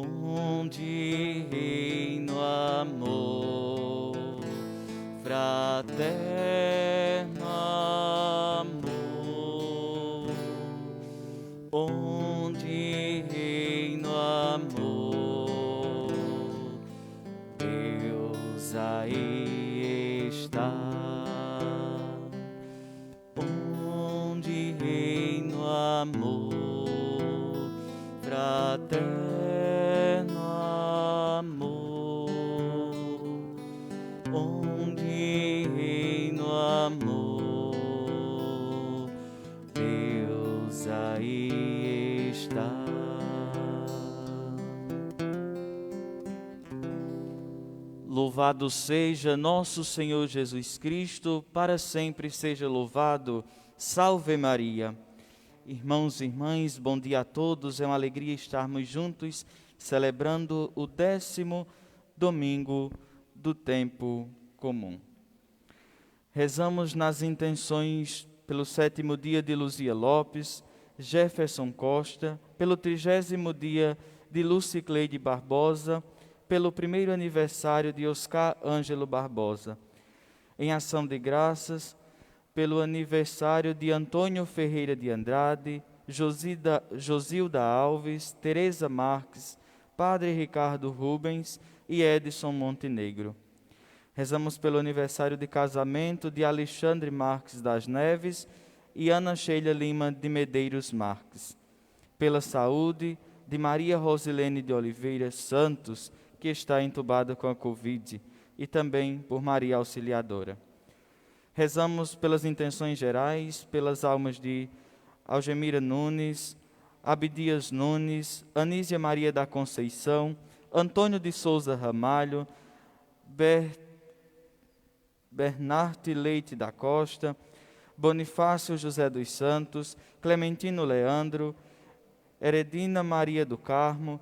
onde reina o amor, fraterno amor, onde reina o amor, Deus aí está, onde reina o amor, fraterno amor, onde reina o amor, Deus aí está. Louvado seja nosso Senhor Jesus Cristo, para sempre seja louvado. Salve Maria. Irmãos e irmãs, bom dia a todos. É uma alegria estarmos juntos, celebrando o 10º domingo do tempo comum. Rezamos nas intenções pelo 7º dia de Luzia Lopes, Jefferson Costa, pelo 30º dia de Lucicleide Barbosa, pelo 1º aniversário de Oscar Ângelo Barbosa. Em ação de graças, pelo aniversário de Antônio Ferreira de Andrade, Josilda Alves, Tereza Marques, Padre Ricardo Rubens e Edson Montenegro. Rezamos pelo aniversário de casamento de Alexandre Marques das Neves e Ana Sheila Lima de Medeiros Marques. Pela saúde de Maria Rosilene de Oliveira Santos, que está entubada com a Covid, e também por Maria Auxiliadora. Rezamos pelas intenções gerais, pelas almas de Algemira Nunes, Abdias Nunes, Anísia Maria da Conceição, Antônio de Souza Ramalho, Bernarte Leite da Costa, Bonifácio José dos Santos, Clementino Leandro, Heredina Maria do Carmo,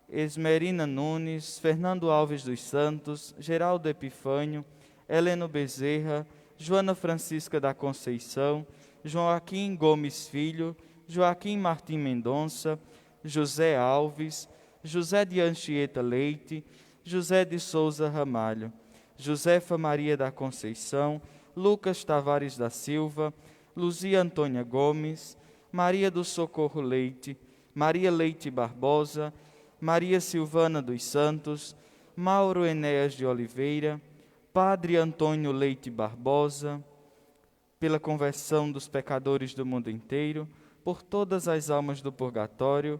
Esmerina Nunes, Fernando Alves dos Santos, Geraldo Epifânio, Heleno Bezerra, Joana Francisca da Conceição, Joaquim Gomes Filho, Joaquim Martim Mendonça, José Alves, José de Anchieta Leite, José de Souza Ramalho, Josefa Maria da Conceição, Lucas Tavares da Silva, Luzia Antônia Gomes, Maria do Socorro Leite, Maria Leite Barbosa, Maria Silvana dos Santos, Mauro Enéas de Oliveira, Padre Antônio Leite Barbosa, pela conversão dos pecadores do mundo inteiro, por todas as almas do purgatório,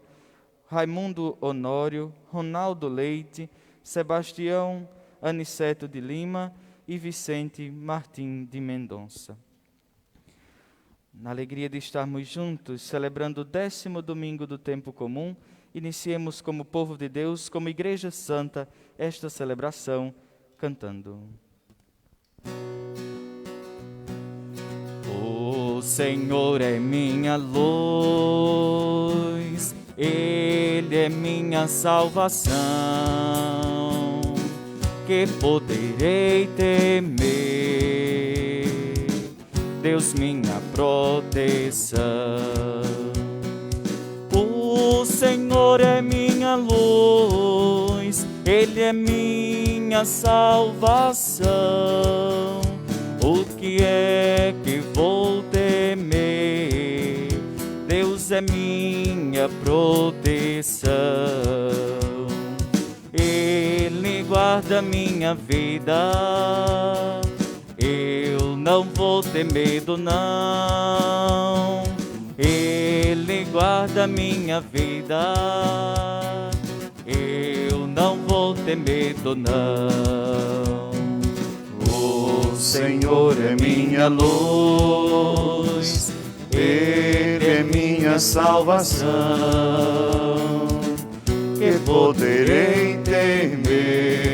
Raimundo Honório, Ronaldo Leite, Sebastião Aniceto de Lima e Vicente Martim de Mendonça. Na alegria de estarmos juntos, celebrando o 10º domingo do tempo comum, iniciemos como povo de Deus, como Igreja Santa, esta celebração, cantando. O Senhor é minha luz, Ele é minha salvação. Que poderei temer? Deus minha proteção. O Senhor é minha luz, Ele é minha salvação. O que é que vou temer? Deus é minha proteção. Ele guarda minha vida, eu não vou ter medo não. Ele guarda minha vida, eu não vou ter medo não. O Senhor é minha luz, Ele é minha salvação. Que poderei temer?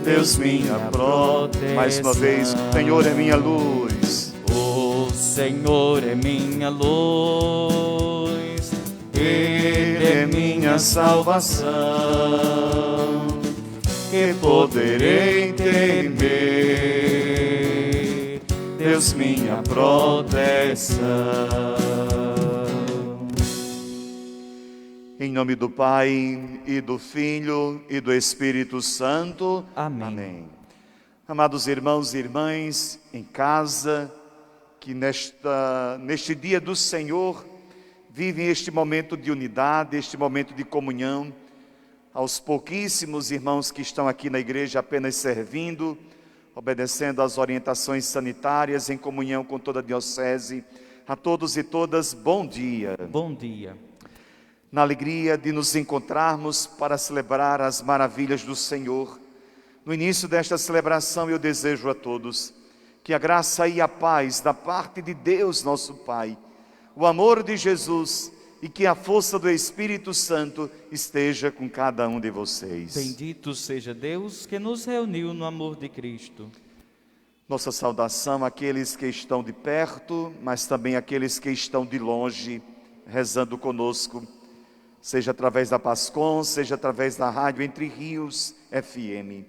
Deus minha proteção. Mais uma vez, o Senhor é minha luz. O Senhor é minha luz, Ele é minha salvação. Que poderei temer? Deus minha proteção. Em nome do Pai, e do Filho, e do Espírito Santo. Amém. Amém. Amados irmãos e irmãs, em casa, que neste dia do Senhor, vivem este momento de unidade, este momento de comunhão, aos pouquíssimos irmãos que estão aqui na igreja apenas servindo, obedecendo às orientações sanitárias, em comunhão com toda a diocese, a todos e todas, bom dia. Bom dia. Na alegria de nos encontrarmos para celebrar as maravilhas do Senhor, no início desta celebração eu desejo a todos que a graça e a paz da parte de Deus nosso Pai, o amor de Jesus e que a força do Espírito Santo esteja com cada um de vocês. Bendito seja Deus que nos reuniu no amor de Cristo. Nossa saudação àqueles que estão de perto, mas também àqueles que estão de longe, rezando conosco, seja através da Pascom, seja através da Rádio Entre Rios FM.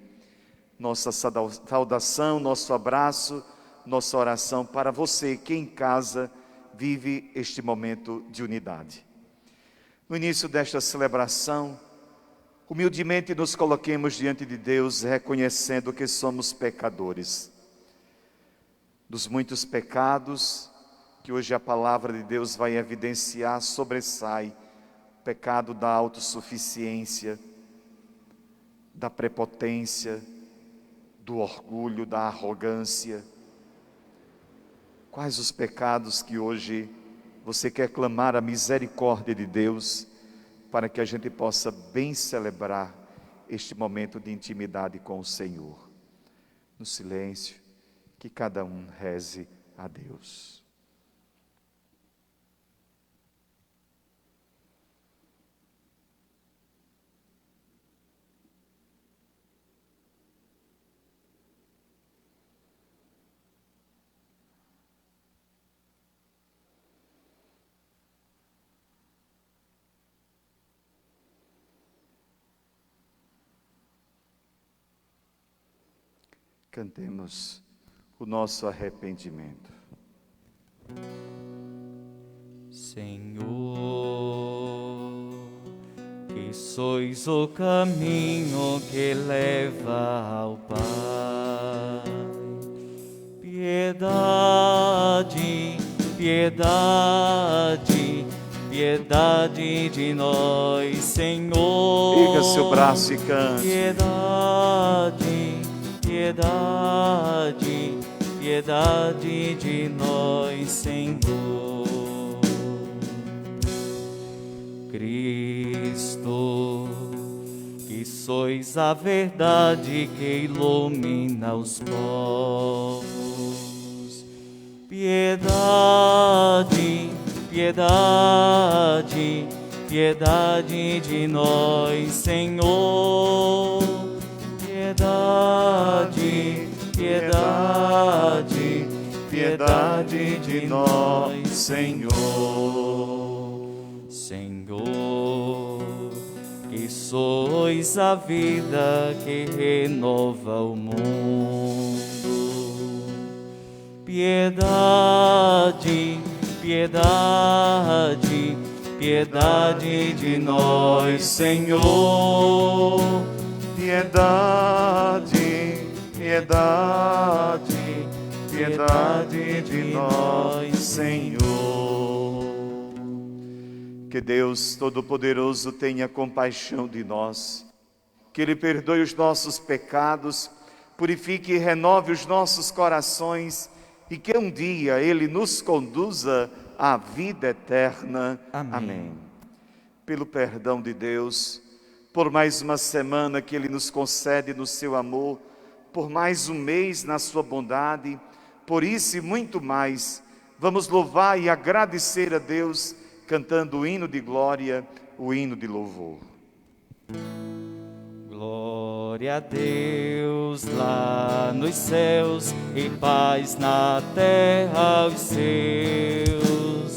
Nossa saudação, nosso abraço, nossa oração para você que em casa vive este momento de unidade. No início desta celebração, humildemente nos coloquemos diante de Deus, reconhecendo que somos pecadores. Dos muitos pecados que hoje a palavra de Deus vai evidenciar, sobressai o pecado da autossuficiência, da prepotência, do orgulho, da arrogância. Quais os pecados que hoje você quer clamar a misericórdia de Deus para que a gente possa bem celebrar este momento de intimidade com o Senhor? No silêncio, que cada um reze a Deus. Cantemos o nosso arrependimento. Senhor, que sois o caminho que leva ao Pai, piedade, piedade, piedade de nós, Senhor. Erga seu braço e cante. Piedade, piedade, piedade de nós, Senhor. Cristo, que sois a verdade que ilumina os povos. Piedade, piedade, piedade de nós, Senhor. Piedade, piedade, piedade de nós, Senhor. Senhor, que sois a vida que renova o mundo. Piedade, piedade, piedade de nós, Senhor. Piedade, piedade, piedade de nós, Senhor. Que Deus Todo-Poderoso tenha compaixão de nós, que Ele perdoe os nossos pecados, purifique e renove os nossos corações e que um dia Ele nos conduza à vida eterna. Amém. Amém. Pelo perdão de Deus, por mais uma semana que Ele nos concede no seu amor, por mais um mês na sua bondade, por isso e muito mais, vamos louvar e agradecer a Deus, cantando o hino de glória, o hino de louvor. Glória a Deus lá nos céus e paz na terra aos seus.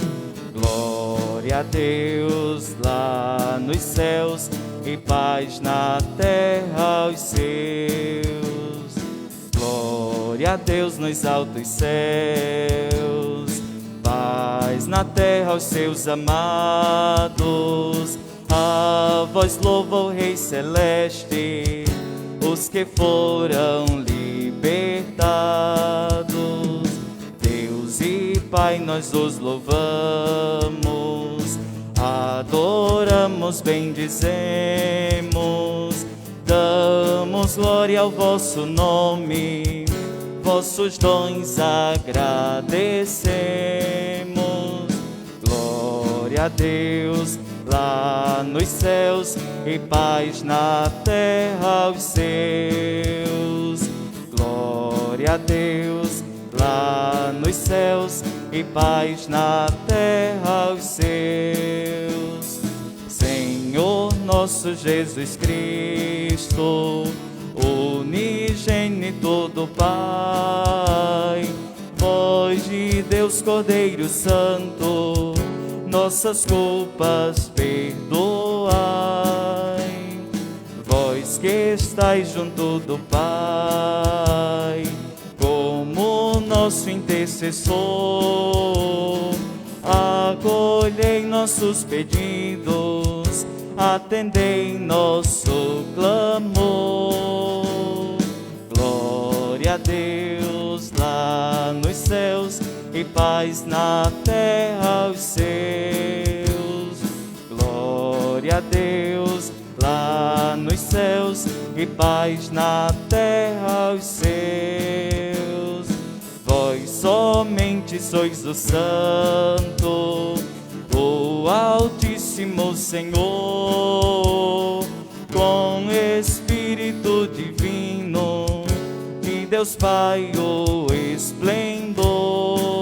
Glória a Deus lá nos céus e paz na terra aos seus. Glória a Deus nos altos céus, paz na terra aos seus amados. A vós louva o Rei Celeste, os que foram libertados. Deus e Pai, nós os louvamos, adoramos, bendizemos, damos glória ao vosso nome, vossos dons agradecemos. Glória a Deus lá nos céus e paz na terra aos seus. Glória a Deus lá nos céus e paz na terra aos seus. Senhor nosso Jesus Cristo, unigênito do Pai, voz de Deus Cordeiro Santo, nossas culpas perdoai. Vós que estáis junto do Pai, como nosso intercessor, acolhei nossos pedidos, atendei nosso clamor. Glória a Deus lá nos céus e paz na terra aos seus. Glória a Deus lá nos céus e paz na terra aos seus. Vós somente sois o Santo, o Altíssimo Senhor, com Espírito Divino, de Deus Pai o esplendor.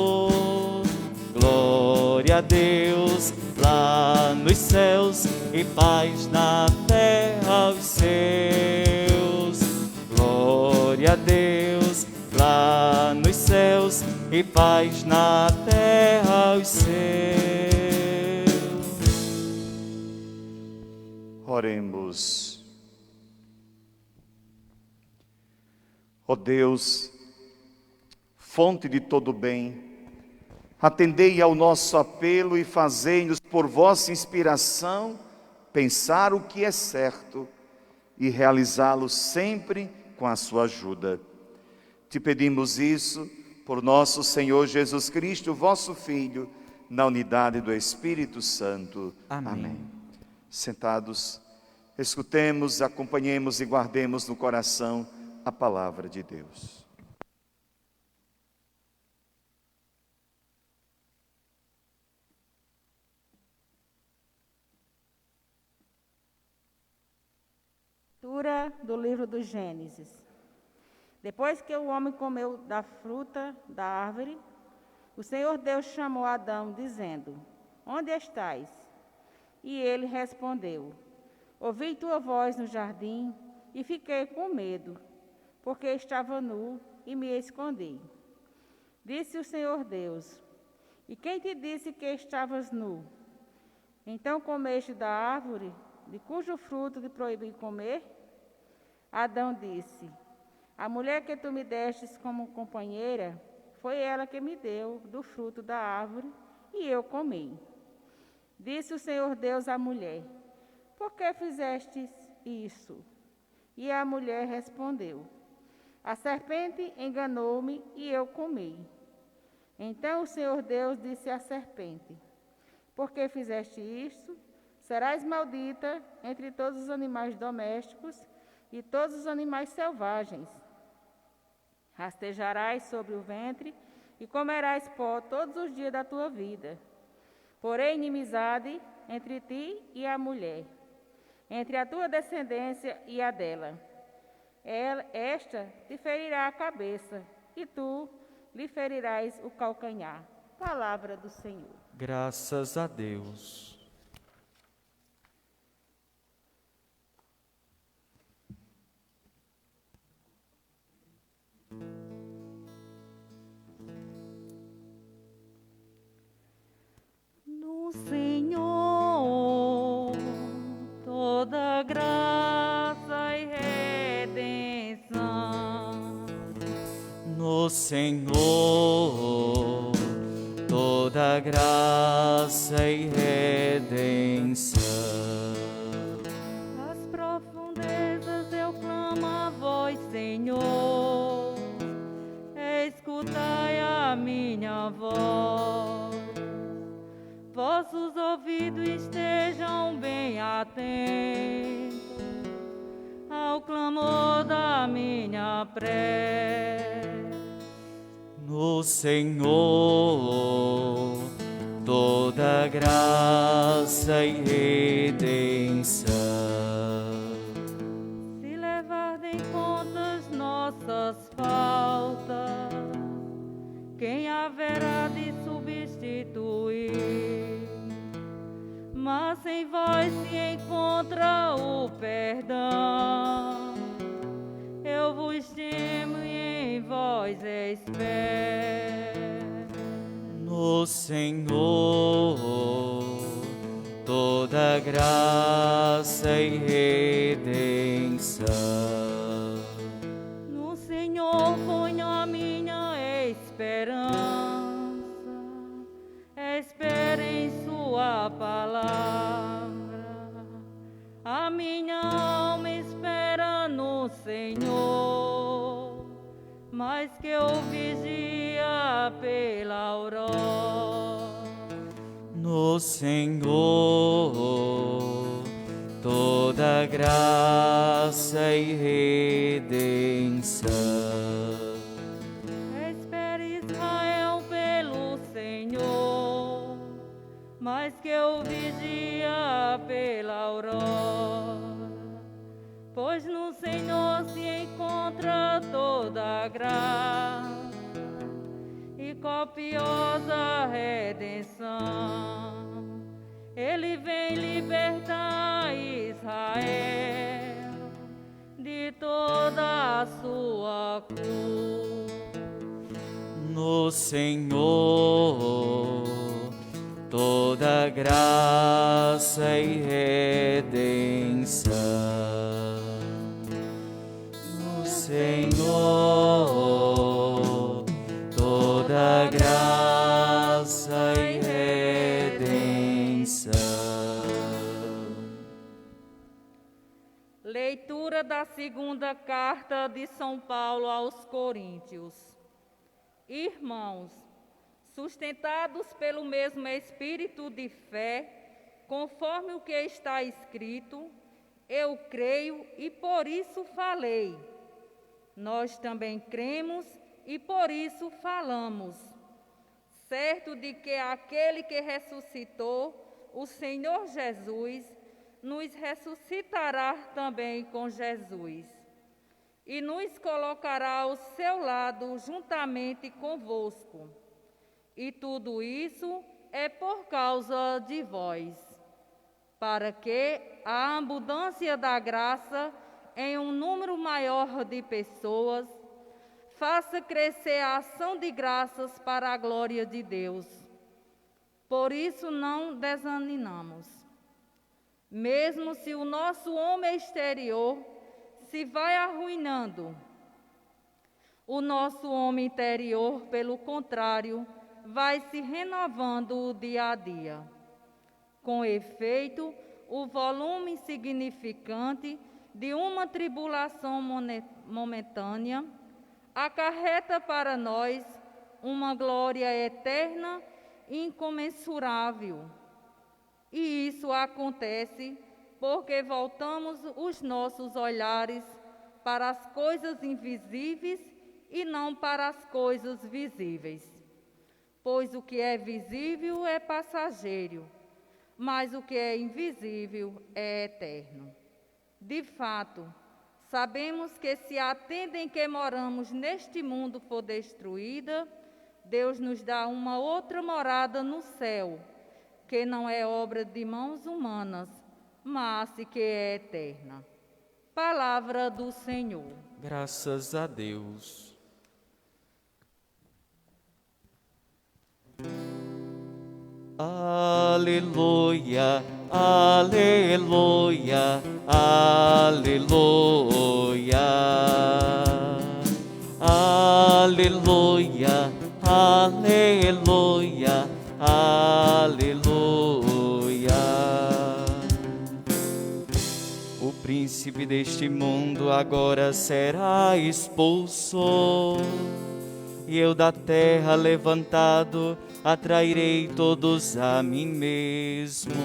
Glória a Deus lá nos céus e paz na terra aos seus. Glória a Deus lá nos céus e paz na terra aos seus. Oremos. Ó Deus, fonte de todo bem, atendei ao nosso apelo e fazei-nos, por vossa inspiração, pensar o que é certo e realizá-lo sempre com a sua ajuda. Te pedimos isso por nosso Senhor Jesus Cristo, vosso Filho, na unidade do Espírito Santo. Amém. Sentados, escutemos, acompanhemos e guardemos no coração a palavra de Deus. Leitura do livro do Gênesis. Depois que o homem comeu da fruta da árvore, o Senhor Deus chamou Adão, dizendo: Onde estás? E ele respondeu: Ouvi tua voz no jardim e fiquei com medo, porque estava nu e me escondi. Disse o Senhor Deus: E quem te disse que estavas nu? Então comeste da árvore, de cujo fruto te proibi comer? Adão disse: A mulher que tu me destes como companheira, foi ela que me deu do fruto da árvore, e eu comi. Disse o Senhor Deus à mulher: Por que fizestes isso? E a mulher respondeu: A serpente enganou-me e eu comi. Então o Senhor Deus disse à serpente: Por que fizeste isto? Serás maldita entre todos os animais domésticos e todos os animais selvagens. Rastejarás sobre o ventre e comerás pó todos os dias da tua vida. Porém, inimizade entre ti e a mulher, entre a tua descendência e a dela. Esta te ferirá a cabeça, e tu lhe ferirás o calcanhar. Palavra do Senhor. Graças a Deus. No Senhor toda graça e redenção. No Senhor toda graça e redenção. a minha prece. No Senhor toda graça e redenção. Se levar em conta as nossas faltas, quem haverá de substituir? Mas em vós se encontra o perdão. Eu vos temo e em vós espero. No Senhor toda graça e redenção. No Senhor ponho a minha esperança, espero em sua palavra. A minha alma espera no Senhor, mais que eu vigia pela aurora. No Senhor toda graça e redenção. Espere Israel pelo Senhor, mais que eu vigia pela aurora. Pois no Senhor se encontra toda a graça e copiosa redenção. Ele vem libertar Israel de toda a sua cruz. No Senhor toda graça e redenção. No Senhor toda graça e redenção. Leitura da segunda carta de São Paulo aos Coríntios. Irmãos, sustentados pelo mesmo espírito de fé, conforme o que está escrito, eu creio e por isso falei. Nós também cremos e por isso falamos, certo de que aquele que ressuscitou, o Senhor Jesus, nos ressuscitará também com Jesus e nos colocará ao seu lado juntamente convosco. E tudo isso é por causa de vós, para que a abundância da graça em um número maior de pessoas faça crescer a ação de graças para a glória de Deus. Por isso não desanimamos. Mesmo se o nosso homem exterior se vai arruinando, o nosso homem interior, pelo contrário, vai se renovando dia a dia. Com efeito, o volume insignificante de uma tribulação momentânea acarreta para nós uma glória eterna e incomensurável. E isso acontece porque voltamos os nossos olhares para as coisas invisíveis e não para as coisas visíveis. Pois o que é visível é passageiro, mas o que é invisível é eterno. De fato, sabemos que se a tenda em que moramos neste mundo for destruída, Deus nos dá uma outra morada no céu, que não é obra de mãos humanas, mas que é eterna. Palavra do Senhor. Graças a Deus. Aleluia, aleluia, aleluia, aleluia, aleluia, aleluia. O príncipe deste mundo agora será expulso, e eu da terra levantado atrairei todos a mim mesmo.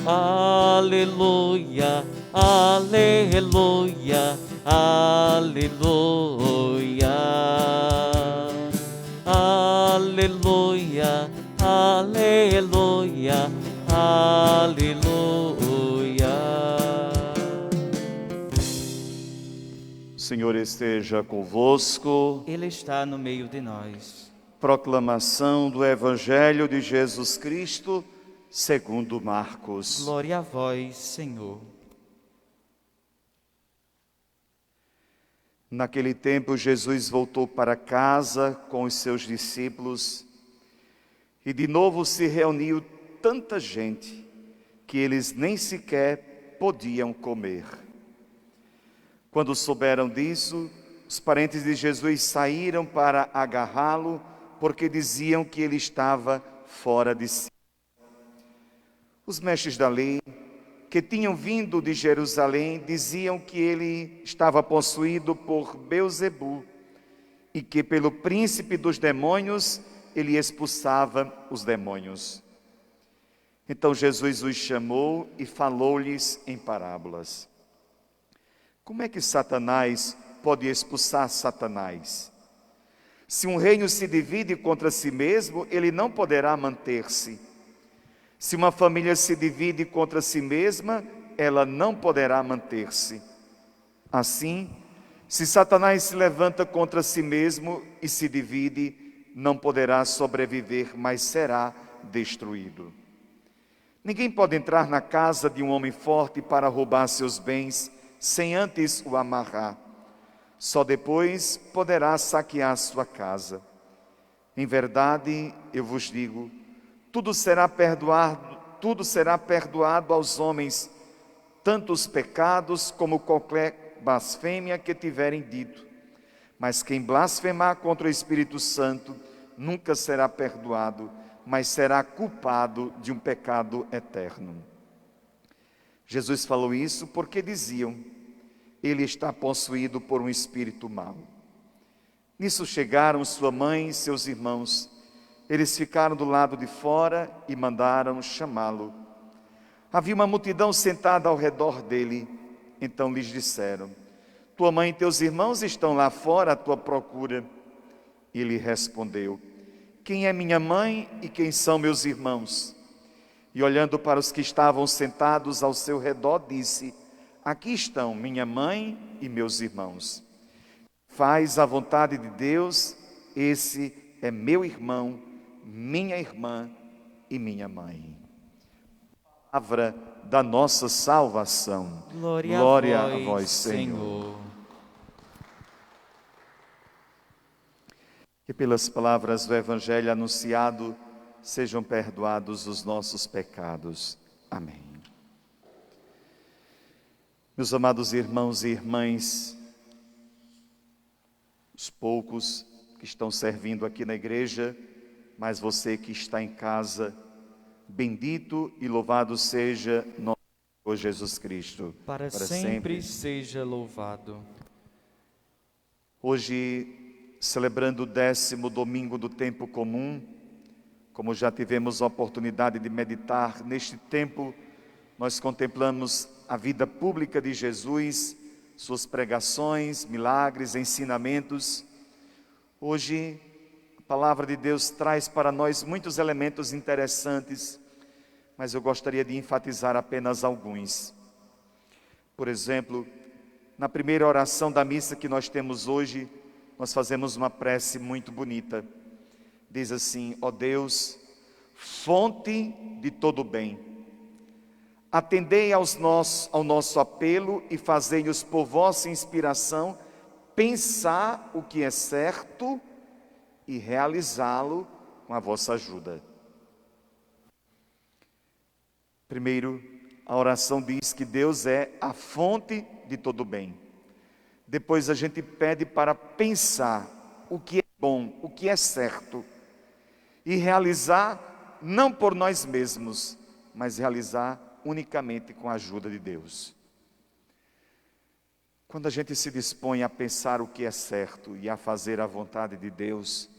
Aleluia, aleluia, aleluia. Aleluia, aleluia, aleluia. O Senhor esteja convosco. Ele está no meio de nós. Proclamação do Evangelho de Jesus Cristo, segundo Marcos. Glória a vós, Senhor. Naquele tempo, Jesus voltou para casa com os seus discípulos e de novo se reuniu tanta gente que eles nem sequer podiam comer. Quando souberam disso, os parentes de Jesus saíram para agarrá-lo, porque diziam que ele estava fora de si. Os mestres da lei, que tinham vindo de Jerusalém, diziam que ele estava possuído por Beelzebu e que pelo príncipe dos demônios ele expulsava os demônios. Então Jesus os chamou e falou-lhes em parábolas. Como é que Satanás pode expulsar Satanás? Se um reino se divide contra si mesmo, ele não poderá manter-se. Se uma família se divide contra si mesma, ela não poderá manter-se. Assim, se Satanás se levanta contra si mesmo e se divide, não poderá sobreviver, mas será destruído. Ninguém pode entrar na casa de um homem forte para roubar seus bens, sem antes o amarrar. Só depois poderá saquear sua casa. Em verdade, eu vos digo, tudo será perdoado aos homens, tanto os pecados como qualquer blasfêmia que tiverem dito. Mas quem blasfemar contra o Espírito Santo nunca será perdoado, mas será culpado de um pecado eterno. Jesus falou isso porque diziam: ele está possuído por um espírito mau. Nisso chegaram sua mãe e seus irmãos. Eles ficaram do lado de fora e mandaram chamá-lo. Havia uma multidão sentada ao redor dele. Então lhes disseram: tua mãe e teus irmãos estão lá fora à tua procura. Ele respondeu: quem é minha mãe e quem são meus irmãos? E olhando para os que estavam sentados ao seu redor, disse: aqui estão minha mãe e meus irmãos. Faz a vontade de Deus, esse é meu irmão, minha irmã e minha mãe. Palavra da nossa salvação. Glória a vós, Senhor. Que pelas palavras do Evangelho anunciado sejam perdoados os nossos pecados. Amém. Meus amados irmãos e irmãs, os poucos que estão servindo aqui na igreja, mas você que está em casa, bendito e louvado seja nosso Senhor Jesus Cristo. Para sempre seja louvado. Hoje, celebrando o 10º domingo do tempo comum, como já tivemos a oportunidade de meditar neste tempo, nós contemplamos a vida pública de Jesus, suas pregações, milagres, ensinamentos. Hoje, a palavra de Deus traz para nós muitos elementos interessantes, mas eu gostaria de enfatizar apenas alguns. Por exemplo, na primeira oração da missa que nós temos hoje, nós fazemos uma prece muito bonita. Diz assim: ó Deus, fonte de todo bem, atendei ao nosso apelo e fazei-nos por vossa inspiração pensar o que é certo e realizá-lo com a vossa ajuda. Primeiro, a oração diz que Deus é a fonte de todo bem. Depois a gente pede para pensar o que é bom, o que é certo, e realizar não por nós mesmos, mas realizar unicamente com a ajuda de Deus. Quando a gente se dispõe a pensar o que é certo e a fazer a vontade de Deus,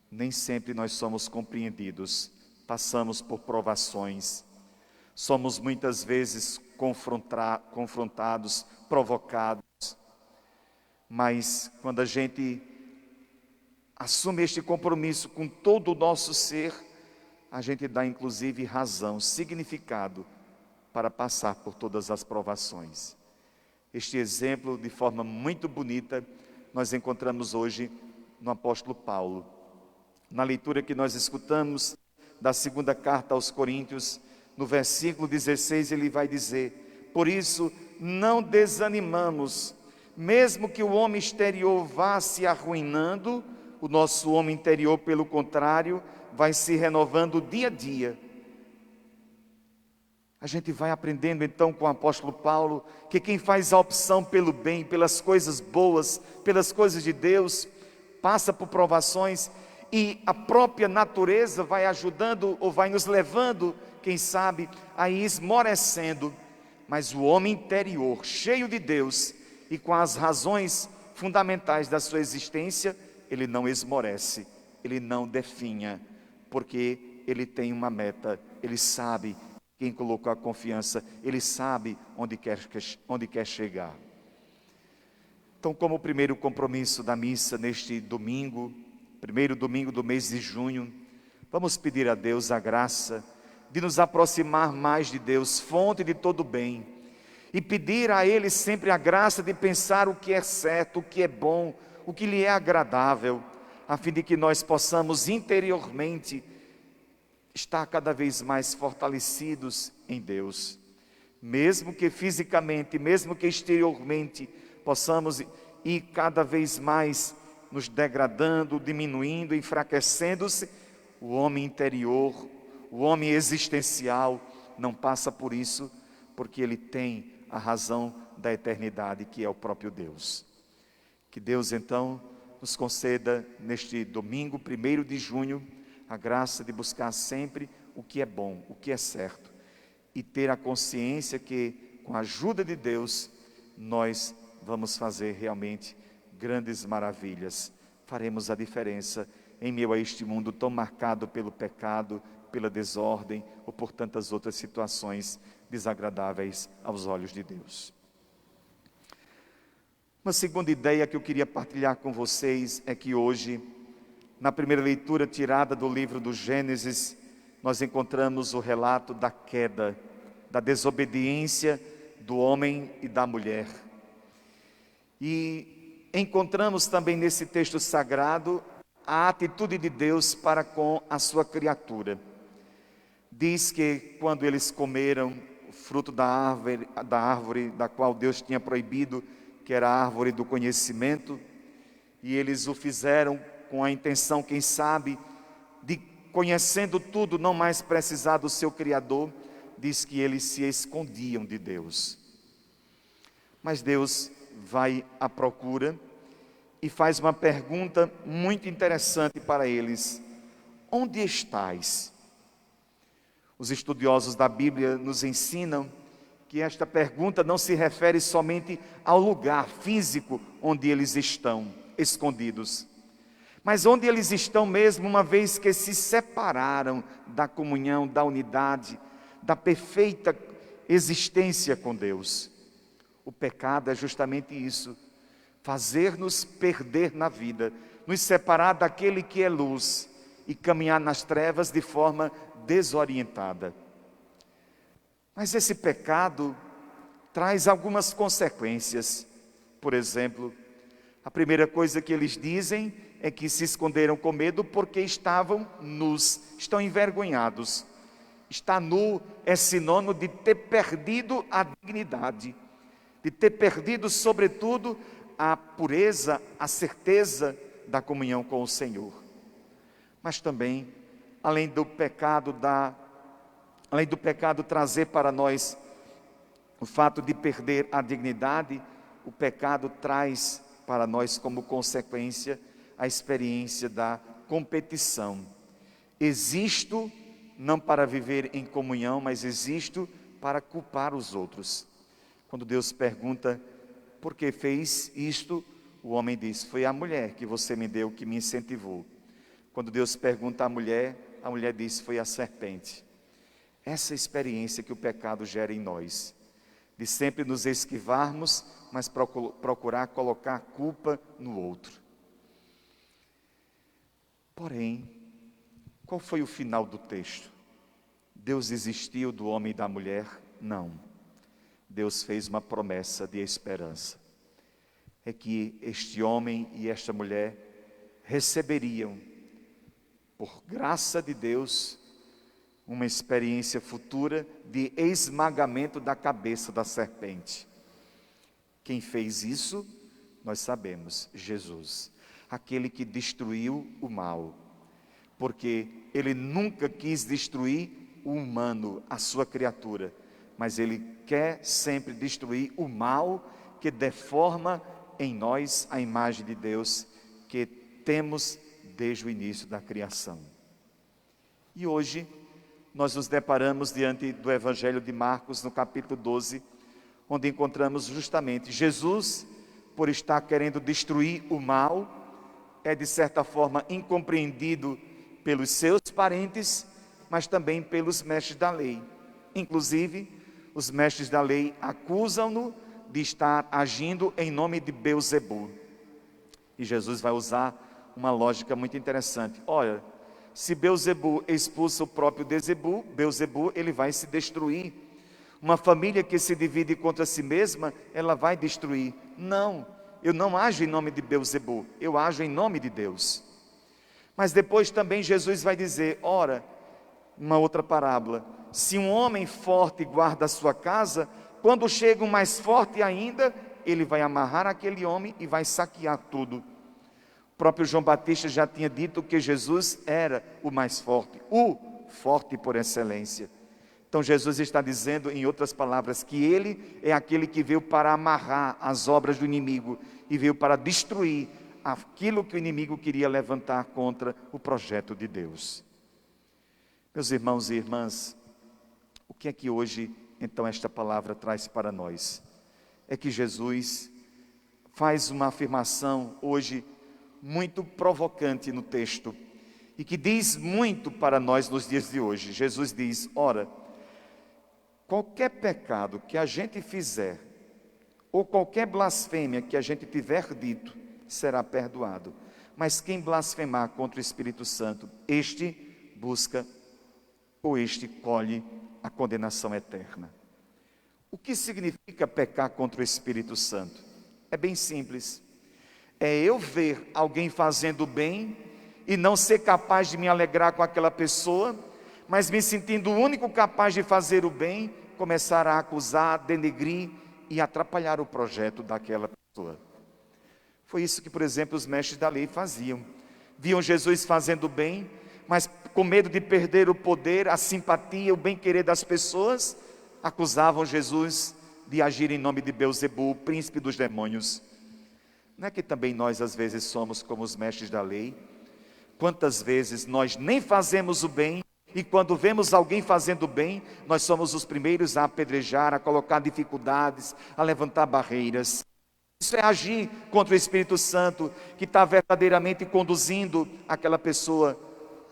nem sempre nós somos compreendidos, passamos por provações. Somos muitas vezes confrontados, provocados, mas quando a gente assume este compromisso com todo o nosso ser, a gente dá inclusive razão, significado para passar por todas as provações. Este exemplo, de forma muito bonita, nós encontramos hoje no apóstolo Paulo. Na leitura que nós escutamos da segunda carta aos Coríntios, no versículo 16, ele vai dizer: por isso não desanimamos, mesmo que o homem exterior vá se arruinando, o nosso homem interior, pelo contrário, vai se renovando dia a dia. A gente vai aprendendo então com o apóstolo Paulo que quem faz a opção pelo bem, pelas coisas boas, pelas coisas de Deus, passa por provações, e a própria natureza vai ajudando ou vai nos levando, quem sabe, a ir esmorecendo. Mas o homem interior, cheio de Deus e com as razões fundamentais da sua existência, ele não esmorece, ele não definha, porque ele tem uma meta, ele sabe quem colocou a confiança, ele sabe onde quer chegar. Então, como o primeiro compromisso da missa neste domingo, primeiro domingo do mês de junho, vamos pedir a Deus a graça de nos aproximar mais de Deus, fonte de todo bem, e pedir a Ele sempre a graça de pensar o que é certo, o que é bom, o que lhe é agradável, a fim de que nós possamos interiormente estar cada vez mais fortalecidos em Deus, mesmo que fisicamente, mesmo que exteriormente, possamos ir cada vez mais nos degradando, diminuindo, enfraquecendo-se. O homem interior, o homem existencial, não passa por isso, porque ele tem a razão da eternidade, que é o próprio Deus. Que Deus então nos conceda neste domingo, 1º de junho, a graça de buscar sempre o que é bom, o que é certo, e ter a consciência que, com a ajuda de Deus, nós vamos fazer realmente grandes maravilhas. Faremos a diferença em meio a este mundo tão marcado pelo pecado, pela desordem ou por tantas outras situações desagradáveis aos olhos de Deus. Uma segunda ideia que eu queria partilhar com vocês é que hoje, na primeira leitura tirada do livro do Gênesis, nós encontramos o relato da queda, da desobediência do homem e da mulher. E encontramos também nesse texto sagrado a atitude de Deus para com a sua criatura. Diz que quando eles comeram o fruto da árvore da qual Deus tinha proibido, que era a árvore do conhecimento, e eles o fizeram com a intenção, quem sabe, de, conhecendo tudo, não mais precisar do seu Criador, diz que eles se escondiam de Deus. Mas Deus vai à procura e faz uma pergunta muito interessante para eles: onde estais? Os estudiosos da Bíblia nos ensinam que esta pergunta não se refere somente ao lugar físico onde eles estão escondidos, mas onde eles estão mesmo, uma vez que se separaram da comunhão, da unidade, da perfeita existência com Deus. O pecado é justamente isso, fazer-nos perder na vida, nos separar daquele que é luz e caminhar nas trevas de forma desorientada. Mas esse pecado traz algumas consequências. Por exemplo, a primeira coisa que eles dizem é que se esconderam com medo porque estavam nus, estão envergonhados. Estar nu é sinônimo de ter perdido a dignidade, de ter perdido, sobretudo, a pureza, a certeza da comunhão com o Senhor. Mas também, além do pecado trazer para nós o fato de perder a dignidade, o pecado traz para nós como consequência a experiência da competição. Existo não para viver em comunhão, mas existo para culpar os outros. Quando Deus pergunta por que fez isto, o homem diz: foi a mulher que você me deu, que me incentivou. Quando Deus pergunta à mulher, a mulher diz: foi a serpente. essa experiência que o pecado gera em nós, de sempre nos esquivarmos, mas procurar colocar a culpa no outro. Porém, qual foi o final do texto? Deus desistiu do homem e da mulher? Não. Deus fez uma promessa de esperança. É que este homem e esta mulher receberiam, por graça de Deus, uma experiência futura de esmagamento da cabeça da serpente. Quem fez isso, nós sabemos, Jesus, aquele que destruiu o mal, porque ele nunca quis destruir o humano, a sua criatura, mas ele quer sempre destruir o mal que deforma em nós a imagem de Deus que temos desde o início da criação. E hoje nós nos deparamos diante do Evangelho de Marcos, no capítulo 12, onde encontramos justamente Jesus, por estar querendo destruir o mal, é de certa forma incompreendido pelos seus parentes, mas também pelos mestres da lei. Inclusive, os mestres da lei acusam-no de estar agindo em nome de Beelzebul. E Jesus vai usar uma lógica muito interessante. Olha, se Beelzebul expulsa o próprio Beelzebul, ele vai se destruir. Uma família que se divide contra si mesma, ela vai destruir. Não, eu não ajo em nome de Beelzebul, eu ajo em nome de Deus. Mas depois também Jesus vai dizer, ora, uma outra parábola, se um homem forte guarda a sua casa, quando chega um mais forte ainda, ele vai amarrar aquele homem e vai saquear tudo. O próprio João Batista já tinha dito que Jesus era o mais forte, o forte por excelência. Então Jesus está dizendo, em outras palavras, que ele é aquele que veio para amarrar as obras do inimigo e veio para destruir aquilo que o inimigo queria levantar contra o projeto de Deus. Meus irmãos e irmãs, o que é que hoje, então, esta palavra traz para nós? É que Jesus faz uma afirmação hoje muito provocante no texto e que diz muito para nós nos dias de hoje. Jesus diz, ora, qualquer pecado que a gente fizer, ou qualquer blasfêmia que a gente tiver dito, será perdoado. Mas quem blasfemar contra o Espírito Santo, este busca, ou este colhe a condenação eterna. O que significa pecar contra o Espírito Santo? É bem simples. É eu ver alguém fazendo bem e não ser capaz de me alegrar com aquela pessoa, mas me sentindo o único capaz de fazer o bem, começar a acusar, denegrir e atrapalhar o projeto daquela pessoa. Foi isso que, por exemplo, os mestres da lei faziam. Viam Jesus fazendo bem, mas com medo de perder o poder, a simpatia, o bem-querer das pessoas, acusavam Jesus de agir em nome de Beelzebul, príncipe dos demônios. Não é que também nós às vezes somos como os mestres da lei? Quantas vezes nós nem fazemos o bem, e quando vemos alguém fazendo bem, nós somos os primeiros a apedrejar, a colocar dificuldades, a levantar barreiras. Isso é agir contra o Espírito Santo, que está verdadeiramente conduzindo aquela pessoa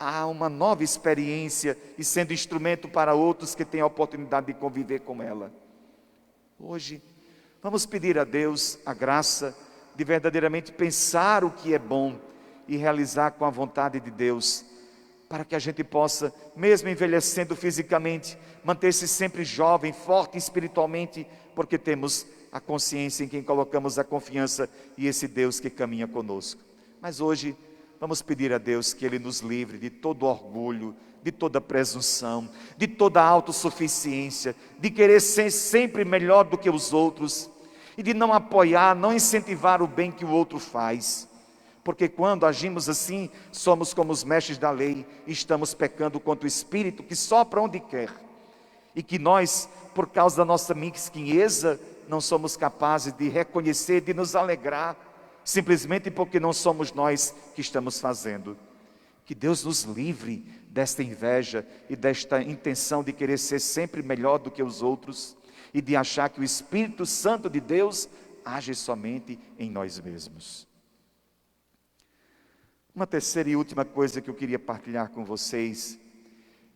a uma nova experiência e sendo instrumento para outros que têm a oportunidade de conviver com ela. Hoje, vamos pedir a Deus a graça de verdadeiramente pensar o que é bom e realizar com a vontade de Deus, para que a gente possa, mesmo envelhecendo fisicamente, manter-se sempre jovem, forte espiritualmente, porque temos a consciência em quem colocamos a confiança e esse Deus que caminha conosco. Mas hoje, vamos pedir a Deus que Ele nos livre de todo orgulho, de toda presunção, de toda autossuficiência, de querer ser sempre melhor do que os outros, e de não apoiar, não incentivar o bem que o outro faz. Porque quando agimos assim, somos como os mestres da lei, e estamos pecando contra o Espírito que sopra onde quer. E que nós, por causa da nossa mesquinheza, não somos capazes de reconhecer, de nos alegrar, simplesmente porque não somos nós que estamos fazendo. Que Deus nos livre desta inveja e desta intenção de querer ser sempre melhor do que os outros e de achar que o Espírito Santo de Deus age somente em nós mesmos. Uma terceira e última coisa que eu queria partilhar com vocês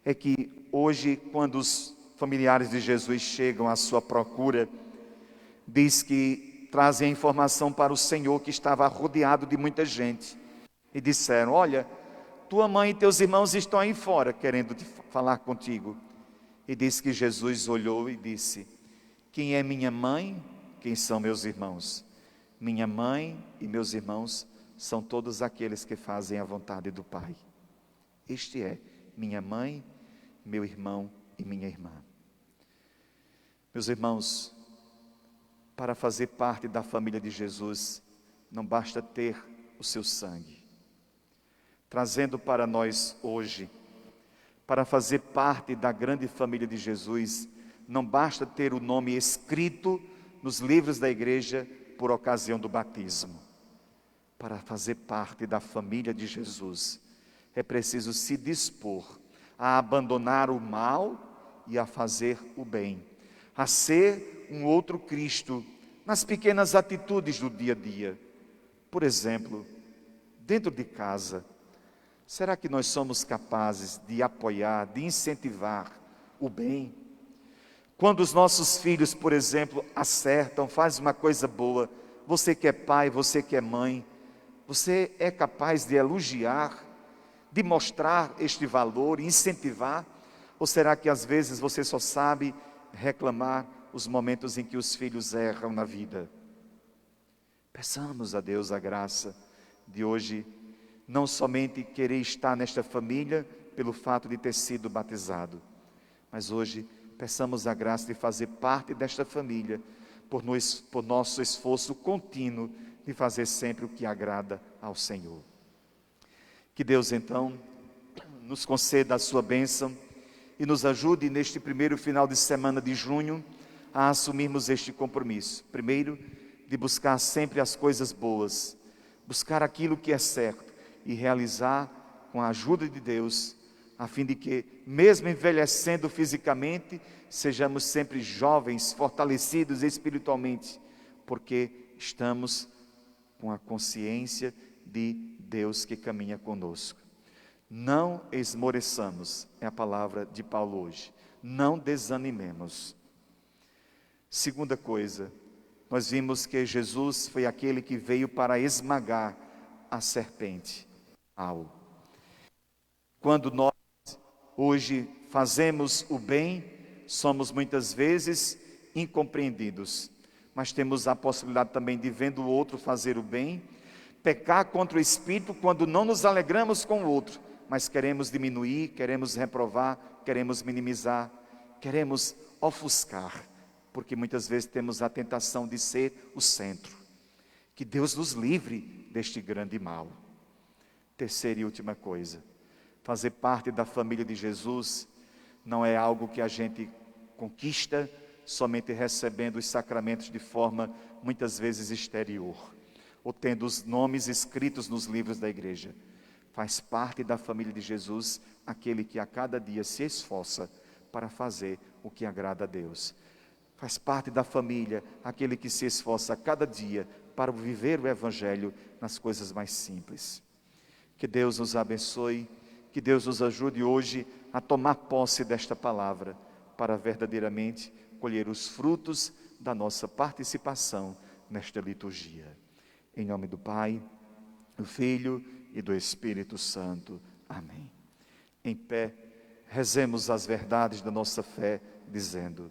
é que hoje, quando os familiares de Jesus chegam à sua procura, diz que trazem a informação para o Senhor que estava rodeado de muita gente. E disseram: olha, tua mãe e teus irmãos estão aí fora querendo falar contigo. E diz que Jesus olhou e disse: quem é minha mãe? Quem são meus irmãos? Minha mãe e meus irmãos são todos aqueles que fazem a vontade do Pai. Este é minha mãe, meu irmão e minha irmã. Meus irmãos, para fazer parte da família de Jesus, não basta ter o seu sangue. Trazendo para nós hoje, para fazer parte da grande família de Jesus, não basta ter o nome escrito nos livros da igreja por ocasião do batismo. Para fazer parte da família de Jesus, é preciso se dispor a abandonar o mal e a fazer o bem, a ser um outro Cristo nas pequenas atitudes do dia a dia. Por exemplo, dentro de casa, será que nós somos capazes de apoiar, de incentivar o bem? Quando os nossos filhos, por exemplo, acertam, fazem uma coisa boa, você que é pai, você que é mãe, você é capaz de elogiar, de mostrar este valor, incentivar? Ou será que às vezes você só sabe reclamar os momentos em que os filhos erram na vida? Peçamos a Deus a graça de hoje não somente querer estar nesta família pelo fato de ter sido batizado, mas hoje peçamos a graça de fazer parte desta família por nosso esforço contínuo de fazer sempre o que agrada ao Senhor. Que Deus então nos conceda a sua bênção e nos ajude neste primeiro final de semana de junho a assumirmos este compromisso. Primeiro, de buscar sempre as coisas boas, buscar aquilo que é certo e realizar com a ajuda de Deus, a fim de que, mesmo envelhecendo fisicamente, sejamos sempre jovens, fortalecidos espiritualmente, porque estamos com a consciência de Deus que caminha conosco. Não esmoreçamos, é a palavra de Paulo hoje. Não desanimemos. Segunda coisa, nós vimos que Jesus foi aquele que veio para esmagar a serpente. Quando nós hoje fazemos o bem, somos muitas vezes incompreendidos, mas temos a possibilidade também de, vendo o outro fazer o bem, pecar contra o Espírito quando não nos alegramos com o outro, mas queremos diminuir, queremos reprovar, queremos minimizar, queremos ofuscar, porque muitas vezes temos a tentação de ser o centro. Que Deus nos livre deste grande mal. Terceira e última coisa, fazer parte da família de Jesus não é algo que a gente conquista somente recebendo os sacramentos de forma muitas vezes exterior, ou tendo os nomes escritos nos livros da igreja. Faz parte da família de Jesus aquele que a cada dia se esforça para fazer o que agrada a Deus. Faz parte da família aquele que se esforça a cada dia para viver o Evangelho nas coisas mais simples. Que Deus nos abençoe, que Deus nos ajude hoje a tomar posse desta palavra, para verdadeiramente colher os frutos da nossa participação nesta liturgia. Em nome do Pai, do Filho e do Espírito Santo. Amém. Em pé, rezemos as verdades da nossa fé, dizendo: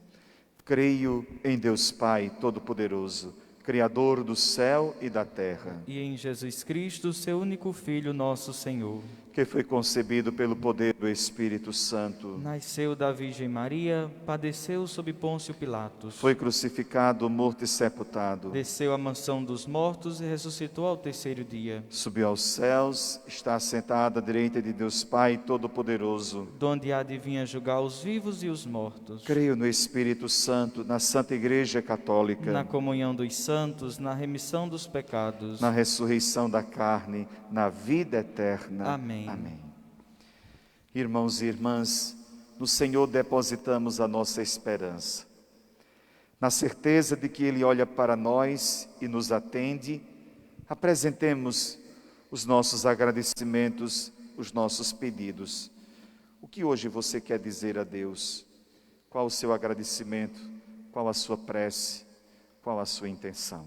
creio em Deus Pai Todo-Poderoso, Criador do céu e da terra, e em Jesus Cristo, seu único Filho, nosso Senhor, que foi concebido pelo poder do Espírito Santo, nasceu da Virgem Maria, padeceu sob Pôncio Pilatos, foi crucificado, morto e sepultado, desceu à mansão dos mortos e ressuscitou ao terceiro dia, subiu aos céus, está sentado à direita de Deus Pai Todo-Poderoso, donde há de vir a julgar os vivos e os mortos. creio no Espírito Santo, na Santa Igreja Católica, Na comunhão dos santos, na remissão dos pecados, na ressurreição da carne, na vida eterna. Amém. Amém. Irmãos e irmãs, no Senhor depositamos a nossa esperança, na certeza de que Ele olha para nós e nos atende. Apresentemos os nossos agradecimentos, os nossos pedidos. O que hoje você quer dizer a Deus? Qual o seu agradecimento? Qual a sua prece? Qual a sua intenção?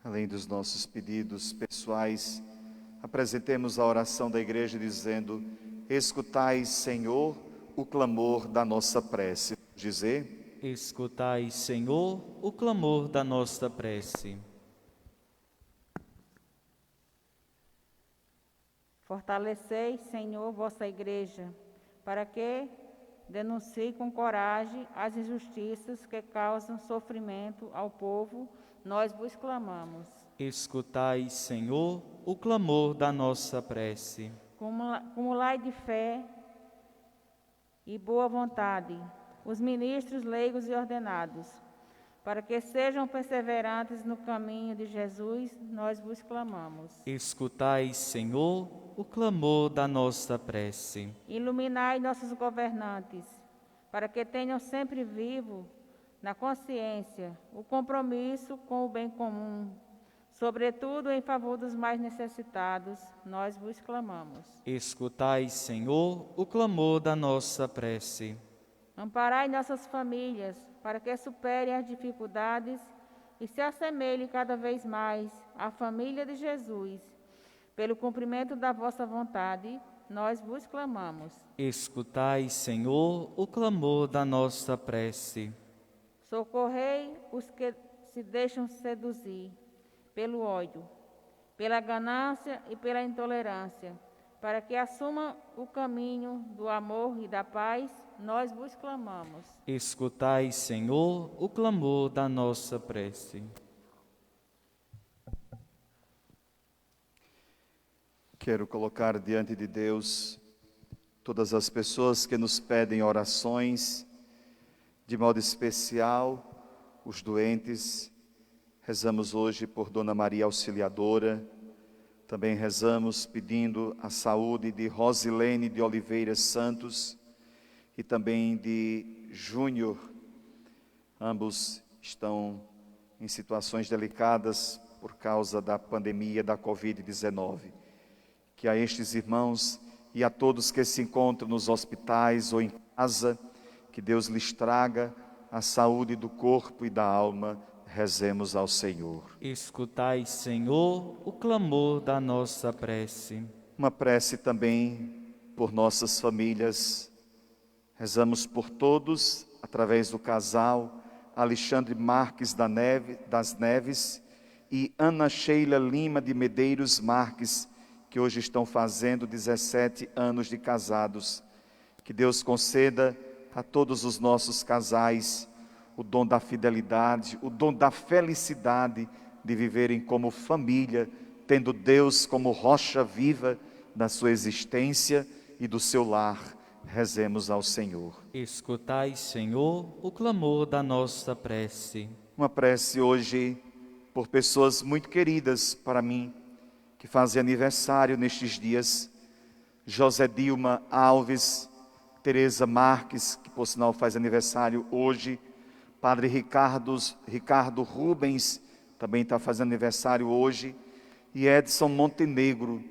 Além dos nossos pedidos pessoais, apresentemos a oração da igreja dizendo: escutai, Senhor, o clamor da nossa prece. Dizer: escutai, Senhor, o clamor da nossa prece. Fortalecei, Senhor, vossa igreja, para que denuncie com coragem as injustiças que causam sofrimento ao povo. Nós vos clamamos. Escutai, Senhor, o clamor da nossa prece. Cumulai de fé e boa vontade os ministros leigos e ordenados, para que sejam perseverantes no caminho de Jesus. Nós vos clamamos. Escutai, Senhor, o clamor da nossa prece. Iluminai nossos governantes, para que tenham sempre vivo na consciência o compromisso com o bem comum, sobretudo em favor dos mais necessitados. Nós vos clamamos. Escutai, Senhor, o clamor da nossa prece. Amparai nossas famílias, para que superem as dificuldades e se assemelhem cada vez mais à família de Jesus. Pelo cumprimento da vossa vontade, nós vos clamamos. Escutai, Senhor, o clamor da nossa prece. Socorrei os que se deixam seduzir pelo ódio, pela ganância e pela intolerância, para que assumam o caminho do amor e da paz. Nós vos clamamos. Escutai, Senhor, o clamor da nossa prece. Quero colocar diante de Deus todas as pessoas que nos pedem orações, de modo especial os doentes. Rezamos hoje por Dona Maria Auxiliadora, também rezamos pedindo a saúde de Rosilene de Oliveira Santos e também de Júnior. Ambos estão em situações delicadas por causa da pandemia da Covid-19. Que a estes irmãos e a todos que se encontram nos hospitais ou em casa, que Deus lhes traga a saúde do corpo e da alma. Rezemos ao Senhor. Escutai, Senhor, o clamor da nossa prece. Uma prece também por nossas famílias. Rezamos por todos, através do casal Alexandre Marques das Neves e Ana Sheila Lima de Medeiros Marques, que hoje estão fazendo 17 anos de casados. Que Deus conceda a todos os nossos casais o dom da fidelidade, o dom da felicidade de viverem como família, tendo Deus como rocha viva da sua existência e do seu lar. Rezemos ao Senhor. Escutai, Senhor, o clamor da nossa prece. Uma prece hoje por pessoas muito queridas para mim, que fazem aniversário nestes dias. José Dilma Alves, Tereza Marques, que por sinal faz aniversário hoje. Padre Ricardo Rubens, também está fazendo aniversário hoje. E Edson Montenegro.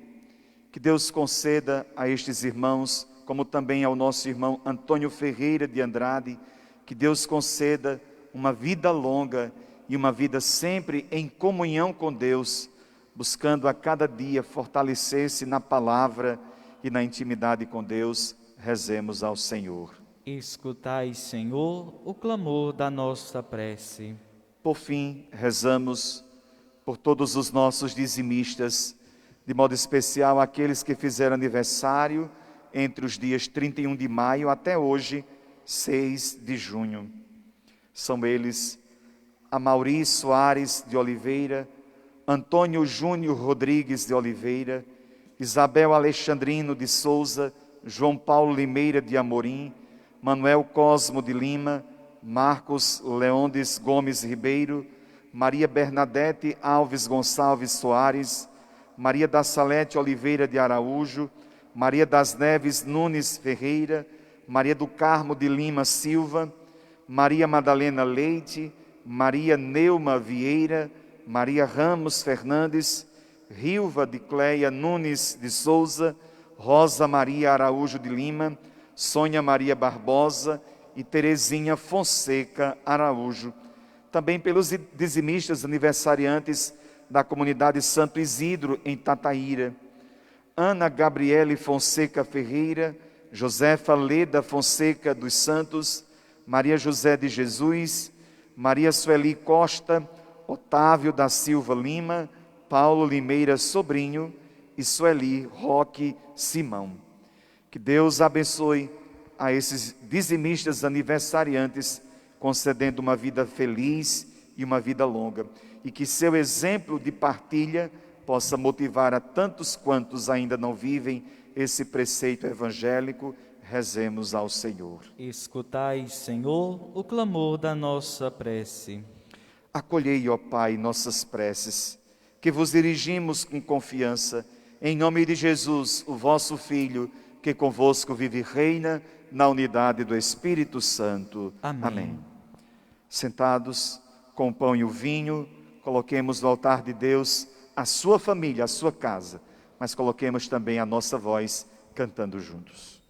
Que Deus conceda a estes irmãos, como também ao nosso irmão Antônio Ferreira de Andrade, que Deus conceda uma vida longa e uma vida sempre em comunhão com Deus, buscando a cada dia fortalecer-se na palavra e na intimidade com Deus. Rezemos ao Senhor. Escutai, Senhor, o clamor da nossa prece. Por fim, rezamos por todos os nossos dizimistas, de modo especial aqueles que fizeram aniversário entre os dias 31 de maio até hoje, 6 de junho. São eles Amaury Soares de Oliveira, Antônio Júnior Rodrigues de Oliveira, Isabel Alexandrino de Souza, João Paulo Limeira de Amorim, Manuel Cosmo de Lima, Marcos Leondes Gomes Ribeiro, Maria Bernadette Alves Gonçalves Soares, Maria da Salete Oliveira de Araújo, Maria das Neves Nunes Ferreira, Maria do Carmo de Lima Silva, Maria Madalena Leite, Maria Neuma Vieira, Maria Ramos Fernandes, Rilva de Cleia Nunes de Souza, Rosa Maria Araújo de Lima, Sônia Maria Barbosa e Terezinha Fonseca Araújo. Também pelos dizimistas aniversariantes da comunidade Santo Isidro, em Tataíra, Ana Gabriele Fonseca Ferreira, Josefa Leda Fonseca dos Santos, Maria José de Jesus, Maria Sueli Costa, Otávio da Silva Lima, Paulo Limeira Sobrinho e Sueli Roque Simão. Que Deus abençoe a esses dizimistas aniversariantes, concedendo uma vida feliz e uma vida longa. E que seu exemplo de partilha possa motivar a tantos quantos ainda não vivem esse preceito evangélico. Rezemos ao Senhor. Escutai, Senhor, o clamor da nossa prece. Acolhei, ó Pai, nossas preces, que vos dirigimos com confiança, em nome de Jesus, o vosso Filho, que convosco vive e reina na unidade do Espírito Santo. Amém. Amém. Sentados, com o pão e o vinho, coloquemos no altar de Deus a sua família, a sua casa, mas coloquemos também a nossa voz cantando juntos.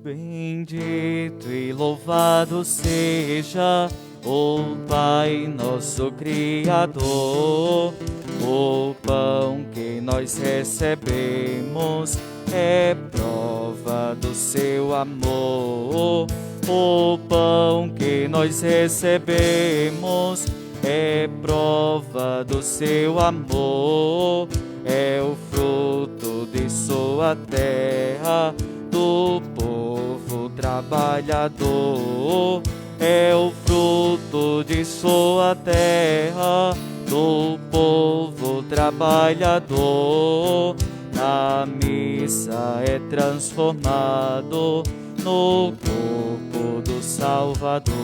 Bendito e louvado seja o Pai nosso Criador. O pão que nós recebemos é prova do seu amor. O pão que nós recebemos é prova do seu amor. É o fruto de sua terra, do povo trabalhador. É o fruto de sua terra, do povo trabalhador. Na missa é transformado no corpo do Salvador.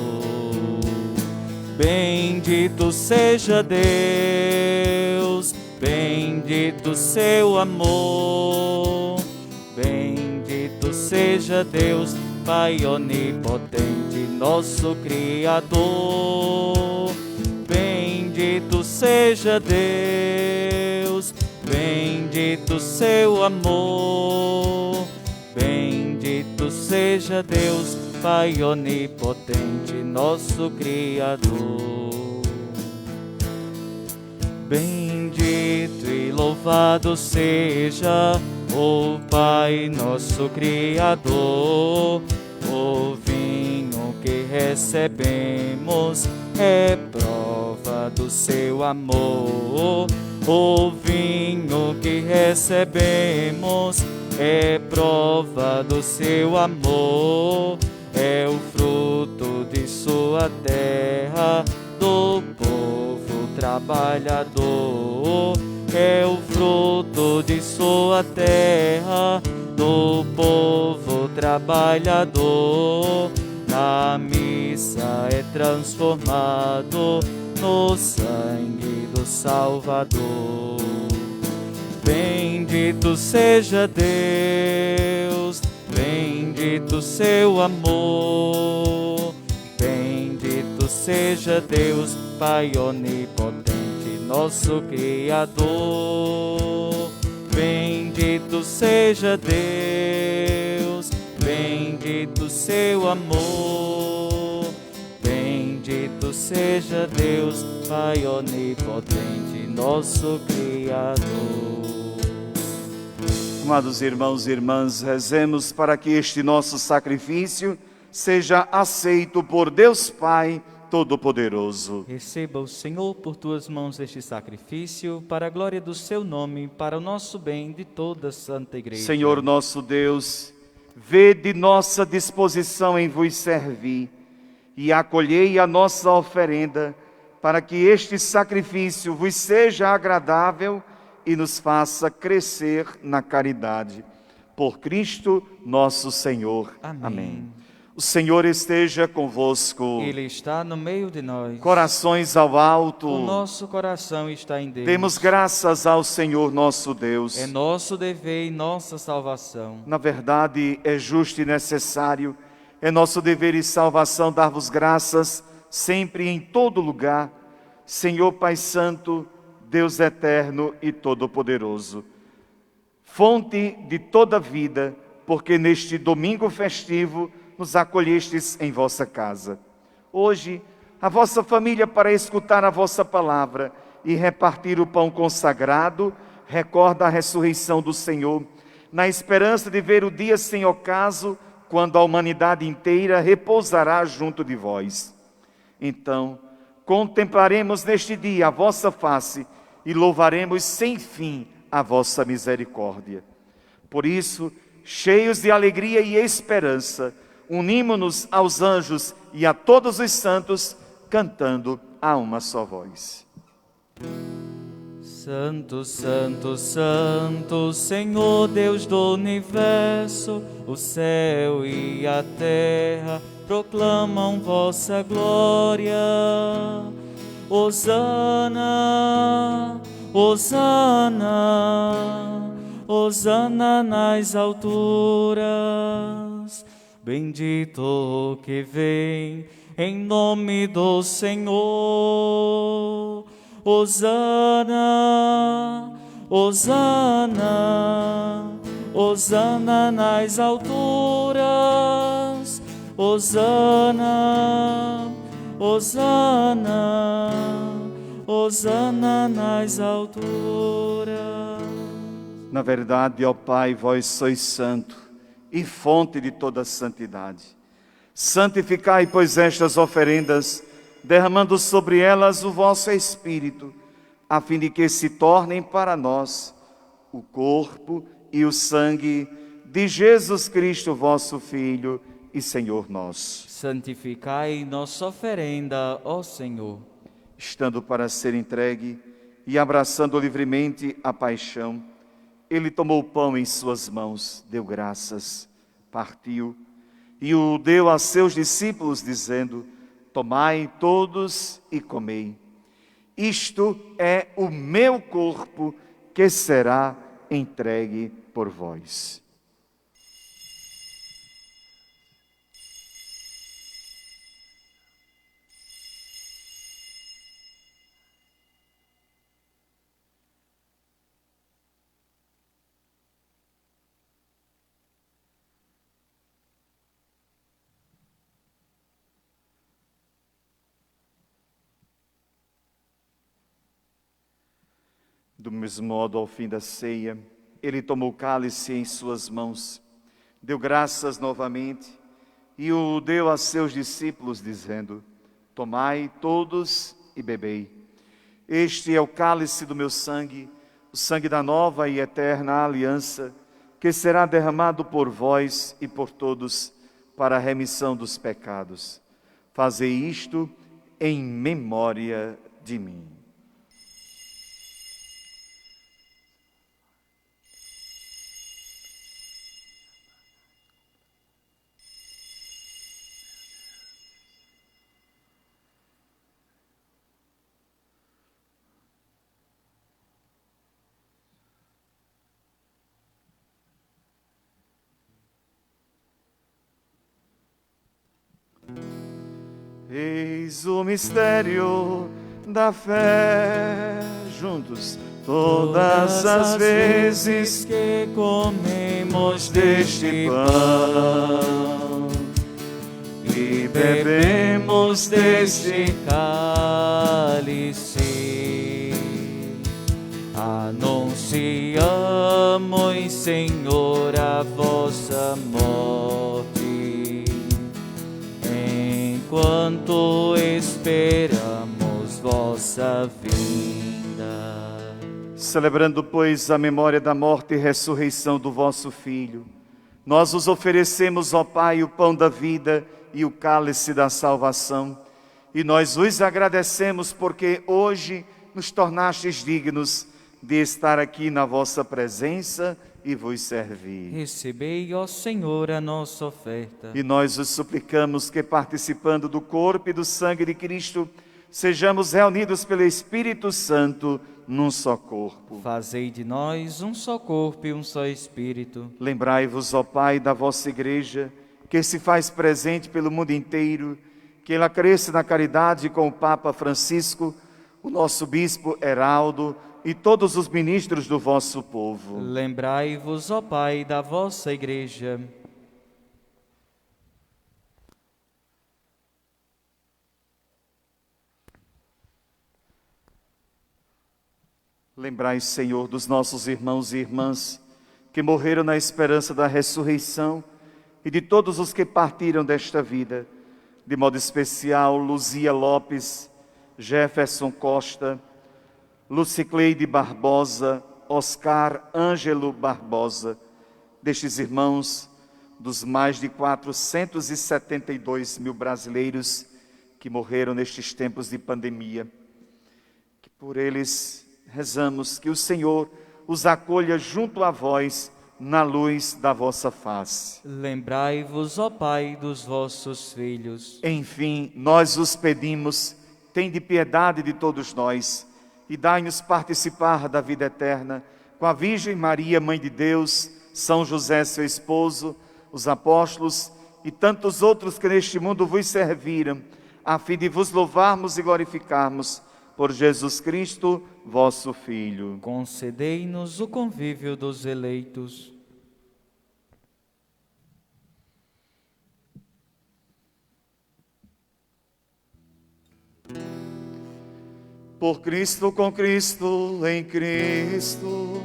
Bendito seja Deus, bendito seu amor. Bendito seja Deus, Pai onipotente, nosso Criador. Bendito seja Deus, bendito seu amor. Bendito seja Deus, Pai onipotente, nosso Criador. Bendito e louvado seja o Pai nosso Criador. O vinho que recebemos é prova do seu amor. O vinho que recebemos é prova do seu amor. É o fruto de sua terra, do povo trabalhador. É o fruto de sua terra, do povo trabalhador. Na missa é transformado no sangue do Salvador. Bendito seja Deus, bendito seu amor. Bendito seja Deus, Pai onipotente, nosso Criador. Bendito seja Deus, bendito seu amor. Bendito seja Deus, Pai onipotente, nosso Criador. Amados irmãos e irmãs, rezemos para que este nosso sacrifício seja aceito por Deus Pai Todo-Poderoso. Receba o Senhor por tuas mãos este sacrifício, para a glória do seu nome, para o nosso bem de toda a Santa Igreja. Senhor nosso Deus, vede nossa disposição em vos servir e acolhei a nossa oferenda, para que este sacrifício vos seja agradável e nos faça crescer na caridade. Por Cristo nosso Senhor. Amém. O Senhor esteja convosco. Ele está no meio de nós. Corações ao alto. O nosso coração está em Deus. Demos graças ao Senhor nosso Deus. É nosso dever e nossa salvação. Na verdade, é justo e necessário, é nosso dever e salvação dar-vos graças sempre e em todo lugar, Senhor Pai Santo, Deus eterno e todo-poderoso. Fonte de toda vida, porque neste domingo festivo nos acolhestes em vossa casa. Hoje, a vossa família, para escutar a vossa palavra e repartir o pão consagrado, recorda a ressurreição do Senhor, na esperança de ver o dia sem ocaso, quando a humanidade inteira repousará junto de vós. Então, contemplaremos neste dia a vossa face e louvaremos sem fim a vossa misericórdia. Por isso, cheios de alegria e esperança, unimo-nos aos anjos e a todos os santos, cantando a uma só voz. Santo, Santo, Santo, Senhor Deus do Universo, o céu e a terra proclamam vossa glória. Hosana, Hosana, Hosana nas alturas. Bendito o que vem em nome do Senhor. Hosana, Hosana, Hosana nas alturas. Hosana, Hosana, Hosana nas alturas. Na verdade, ó Pai, vós sois santo e fonte de toda santidade. Santificai, pois, estas oferendas, derramando sobre elas o vosso Espírito, a fim de que se tornem para nós o corpo e o sangue de Jesus Cristo, vosso Filho e Senhor nosso. Santificai nossa oferenda, ó Senhor. Estando para ser entregue e abraçando livremente a paixão, ele tomou o pão em suas mãos, deu graças, partiu e o deu a seus discípulos, dizendo: tomai todos e comei. Isto é o meu corpo que será entregue por vós. Do mesmo modo, ao fim da ceia, ele tomou o cálice em suas mãos, deu graças novamente e o deu a seus discípulos, dizendo: tomai todos e bebei. Este é o cálice do meu sangue, o sangue da nova e eterna aliança, que será derramado por vós e por todos para a remissão dos pecados. Fazei isto em memória de mim. Eis o mistério da fé, juntos, todas as vezes que comemos deste pão e bebemos deste cálice, anunciamos, Senhor, a vossa morte, enquanto esperamos vossa vinda. Celebrando, pois, a memória da morte e ressurreição do vosso Filho, nós os oferecemos, ó Pai, o pão da vida e o cálice da salvação, e nós vos agradecemos porque hoje nos tornastes dignos de estar aqui na vossa presença e vos servir. Recebei, ó Senhor, a nossa oferta. E nós os suplicamos que, participando do corpo e do sangue de Cristo, sejamos reunidos pelo Espírito Santo num só corpo. Fazei de nós um só corpo e um só Espírito. Lembrai-vos, ó Pai, da vossa Igreja, que se faz presente pelo mundo inteiro, que ela cresça na caridade com o Papa Francisco, o nosso Bispo Heraldo e todos os ministros do vosso povo. Lembrai-vos, ó Pai, da vossa Igreja. Lembrai, Senhor, dos nossos irmãos e irmãs que morreram na esperança da ressurreição e de todos os que partiram desta vida, de modo especial Luzia Lopes, Jefferson Costa, Lucicleide Barbosa, Oscar Ângelo Barbosa, destes irmãos dos mais de 472 mil brasileiros que morreram nestes tempos de pandemia. Que por eles rezamos que o Senhor os acolha junto a vós na luz da vossa face. Lembrai-vos, ó Pai, dos vossos filhos. Enfim, nós os pedimos, tende piedade de todos nós e dai-nos participar da vida eterna com a Virgem Maria, Mãe de Deus, São José, seu esposo, os apóstolos e tantos outros que neste mundo vos serviram, a fim de vos louvarmos e glorificarmos por Jesus Cristo, vosso Filho. Concedei-nos o convívio dos eleitos. Por Cristo, com Cristo, em Cristo,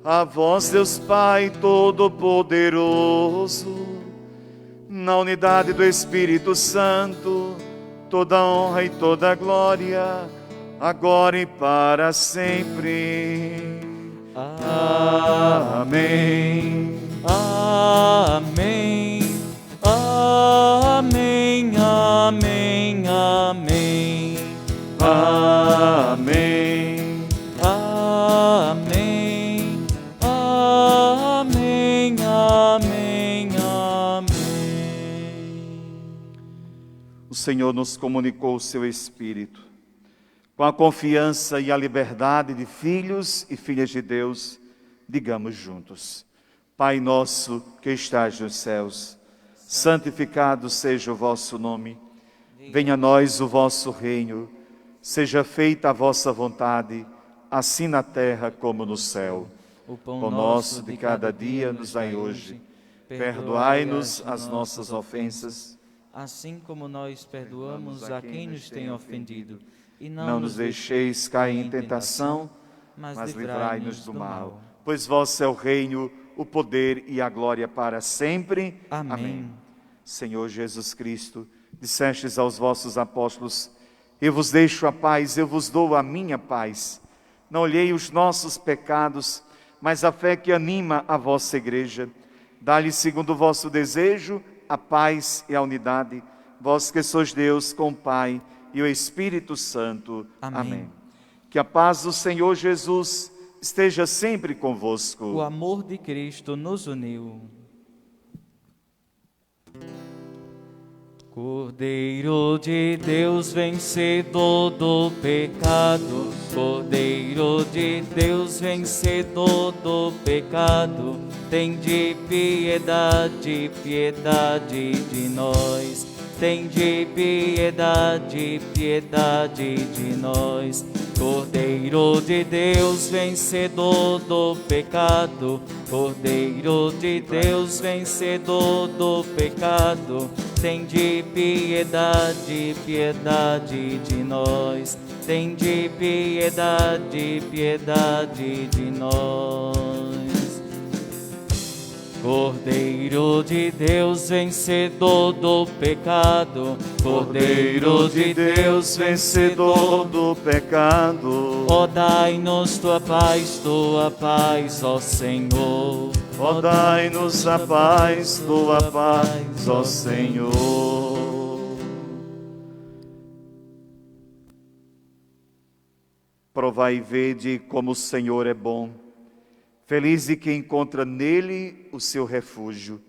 a vós, Deus Pai Todo-Poderoso, na unidade do Espírito Santo, toda honra e toda glória, agora e para sempre. Amém. Amém. Amém. Amém. Amém. Amém. Amém. Amém. Amém. Amém. O Senhor nos comunicou o seu Espírito. Com a confiança e a liberdade de filhos e filhas de Deus, digamos juntos: Pai nosso que estás nos céus, santificado seja o vosso nome. Venha a nós o vosso reino. Seja feita a vossa vontade, assim na terra como no céu. O Pão nosso de cada dia nos dai hoje. Perdoai-nos as nossas ofensas, assim como nós perdoamos a quem nos tem ofendido. E não nos deixeis cair em tentação, mas livrai-nos do mal. Pois vosso é o reino, o poder e a glória para sempre. Amém. Senhor Jesus Cristo, dissestes aos vossos apóstolos: eu vos deixo a paz, eu vos dou a minha paz. Não olhei os nossos pecados, mas a fé que anima a vossa igreja. Dá-lhe, segundo o vosso desejo, a paz e a unidade, vós que sois Deus com o Pai e o Espírito Santo. Amém. Que a paz do Senhor Jesus esteja sempre convosco. O amor de Cristo nos uniu. Cordeiro de Deus, vencedor do pecado, Cordeiro de Deus, vencedor do pecado, tende piedade, piedade de nós. Tende piedade, piedade de nós. Cordeiro de Deus, vencedor do pecado, Cordeiro de Deus, vencedor do pecado, tende piedade, piedade de nós. Tende piedade, piedade de nós. Cordeiro de Deus, vencedor do pecado, Cordeiro de Deus, vencedor do pecado. Ó, dai-nos tua paz, ó Senhor. Ó, dai-nos a paz, tua paz, ó Senhor. Provai e vede como o Senhor é bom. Feliz de quem encontra nele o seu refúgio.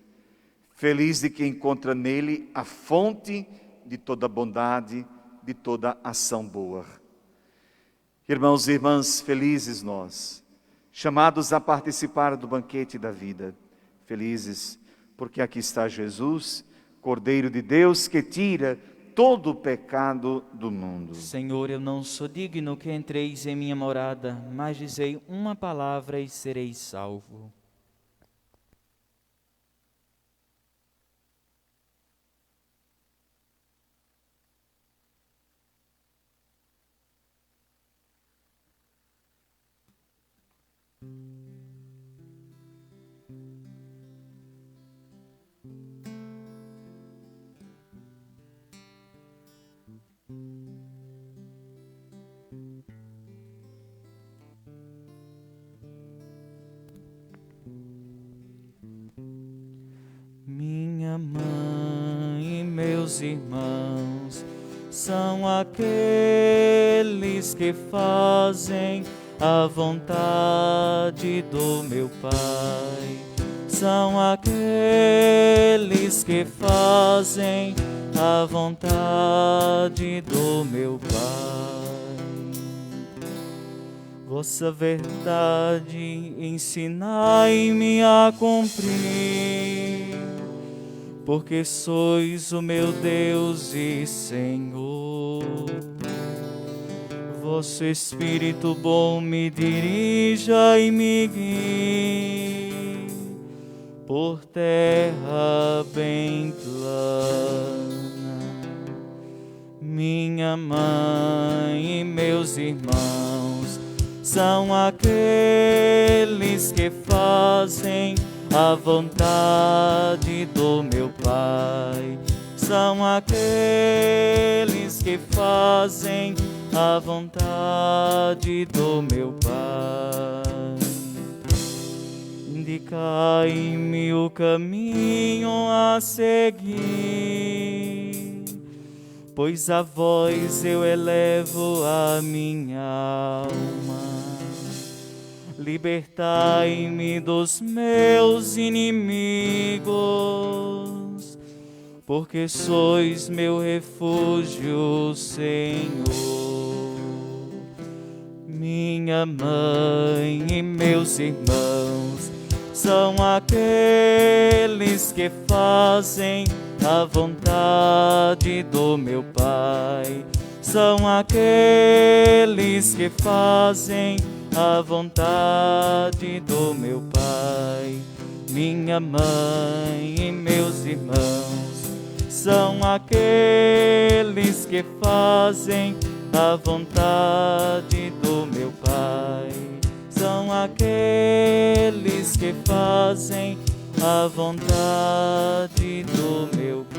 Feliz de quem encontra nele a fonte de toda bondade, de toda ação boa. Irmãos e irmãs, felizes nós, chamados a participar do banquete da vida. Felizes, porque aqui está Jesus, Cordeiro de Deus, que tira todo o pecado do mundo. Senhor, eu não sou digno que entreis em minha morada, mas dizei uma palavra e serei salvo. Minha mãe e meus irmãos são aqueles que fazem a vontade do meu Pai. São aqueles que fazem a vontade do meu Pai. Vossa verdade ensinai-me a cumprir, porque sois o meu Deus e Senhor. Vosso Espírito bom me dirija e me guie por terra bem plana. Minha mãe e meus irmãos são aqueles que fazem a vontade do meu Pai. São aqueles que fazem a vontade do meu Pai. Indicai-me o caminho a seguir, pois a vós eu elevo a minha alma. Libertai-me dos meus inimigos, porque sois meu refúgio, Senhor. Minha mãe e meus irmãos são aqueles que fazem a vontade do meu Pai. São aqueles que fazem a vontade do meu Pai. Minha mãe e meus irmãos são aqueles que fazem a vontade do meu Pai. São aqueles que fazem a vontade do meu Pai.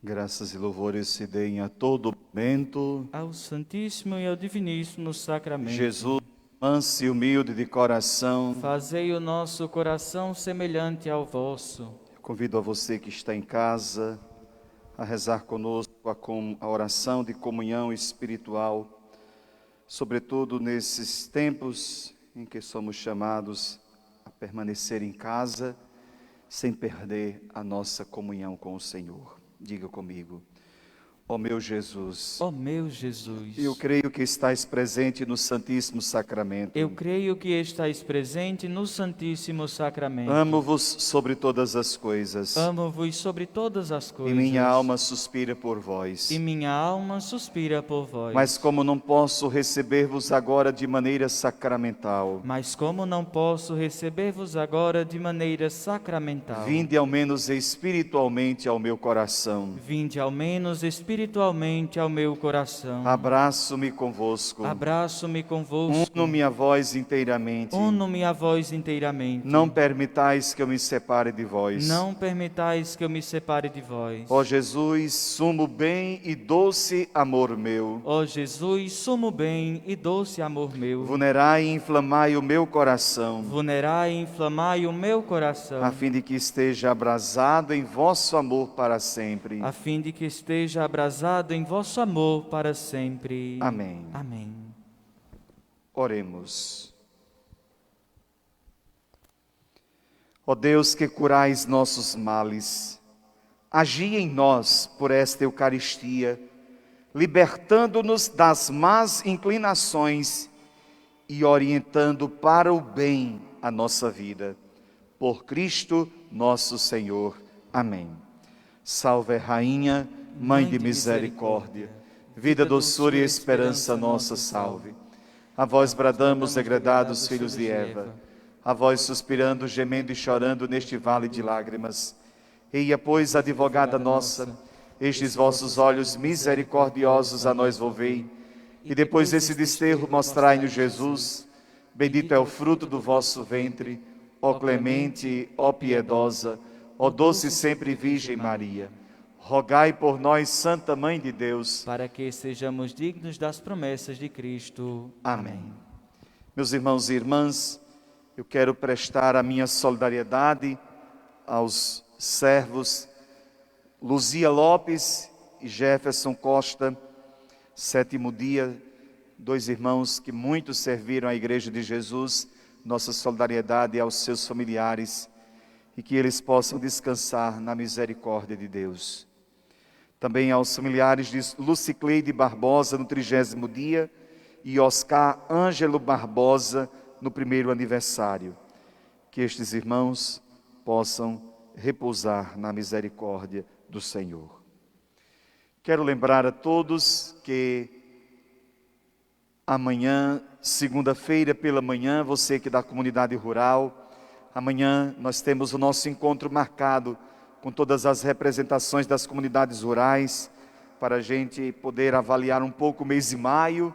Graças e louvores se deem a todo momento ao Santíssimo e ao Diviníssimo Sacramento. Jesus, manso e humilde de coração, fazei o nosso coração semelhante ao vosso. Convido a você que está em casa a rezar conosco a oração de comunhão espiritual, sobretudo nesses tempos em que somos chamados a permanecer em casa sem perder a nossa comunhão com o Senhor. Diga comigo: ó meu Jesus, ó meu Jesus, eu creio que estais presente no Santíssimo Sacramento. Eu creio que estais presente no Santíssimo Sacramento. Amo-vos sobre todas as coisas. Amo-vos sobre todas as coisas. E minha alma suspira por vós. E minha alma suspira por vós. Mas como não posso receber-vos agora de maneira sacramental. Vinde ao menos espiritualmente ao meu coração. Vinde ao menos espiritualmente espiritualmente ao meu coração. Abraço-me convosco. Abraço-me convosco. Uno-me a vós inteiramente. Uno-me a vós inteiramente. Não permitais que eu me separe de vós. Não permitais que eu me separe de vós. Ó Jesus, sumo bem e doce amor meu. Ó Jesus, sumo bem e doce amor meu. Vulnerai e inflamai o meu coração, Vulnerai e inflamai o meu coração, a fim de que esteja abrasado em vosso amor para sempre. a fim de que esteja abrasado em vosso amor para sempre. Amém. Amém. Oremos. Ó Deus que curais nossos males, agi em nós por esta Eucaristia, libertando-nos das más inclinações e orientando para o bem a nossa vida. Por Cristo nosso Senhor. Amém. Salve, Rainha, Mãe de misericórdia, vida, doçura e esperança nossa, salve. A vós bradamos, degredados filhos de Eva, a vós suspirando, gemendo e chorando neste vale de lágrimas. Eia, pois, advogada nossa, estes vossos olhos misericordiosos a nós volvei, e depois desse desterro mostrai-nos Jesus. Bendito é o fruto do vosso ventre, ó clemente, ó piedosa, ó doce sempre Virgem Maria. Rogai por nós, Santa Mãe de Deus, para que sejamos dignos das promessas de Cristo. Amém. Meus irmãos e irmãs, eu quero prestar a minha solidariedade aos servos Luzia Lopes e Jefferson Costa, 7º dia, 2 irmãos que muito serviram à Igreja de Jesus. Nossa solidariedade aos seus familiares e que eles possam descansar na misericórdia de Deus. Também aos familiares de Lucicleide Barbosa no 30º dia e Oscar Ângelo Barbosa no 1º aniversário. Que estes irmãos possam repousar na misericórdia do Senhor. Quero lembrar a todos que amanhã, segunda-feira pela manhã, você que é da comunidade rural, amanhã nós temos o nosso encontro marcado com todas as representações das comunidades rurais, para a gente poder avaliar um pouco o mês de maio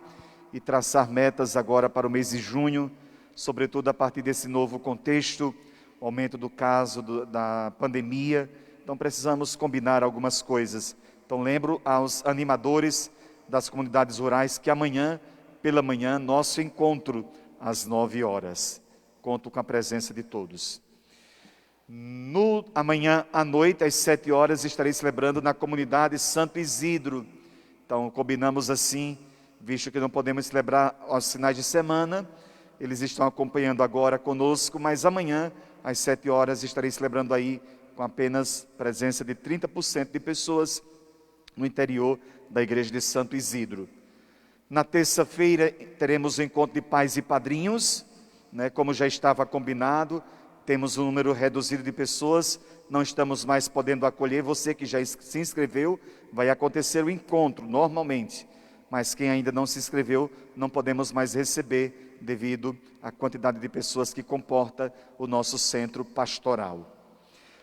e traçar metas agora para o mês de junho, sobretudo a partir desse novo contexto, o aumento do caso da pandemia. Então precisamos combinar algumas coisas. Então lembro aos animadores das comunidades rurais que amanhã, pela manhã, nosso encontro às 9 horas. Conto com a presença de todos. Amanhã à noite, às 7 horas, estarei celebrando na comunidade Santo Isidro. Então combinamos assim, visto que não podemos celebrar aos finais de semana, eles estão acompanhando agora conosco, mas amanhã, às 7 horas, estarei celebrando aí com apenas presença de 30% de pessoas no interior da igreja de Santo Isidro. Na terça-feira teremos o encontro de pais e padrinhos, como já estava combinado, temos um número reduzido de pessoas, não estamos mais podendo acolher. Você que já se inscreveu, vai acontecer o encontro normalmente, mas quem ainda não se inscreveu, não podemos mais receber, devido à quantidade de pessoas que comporta o nosso centro pastoral.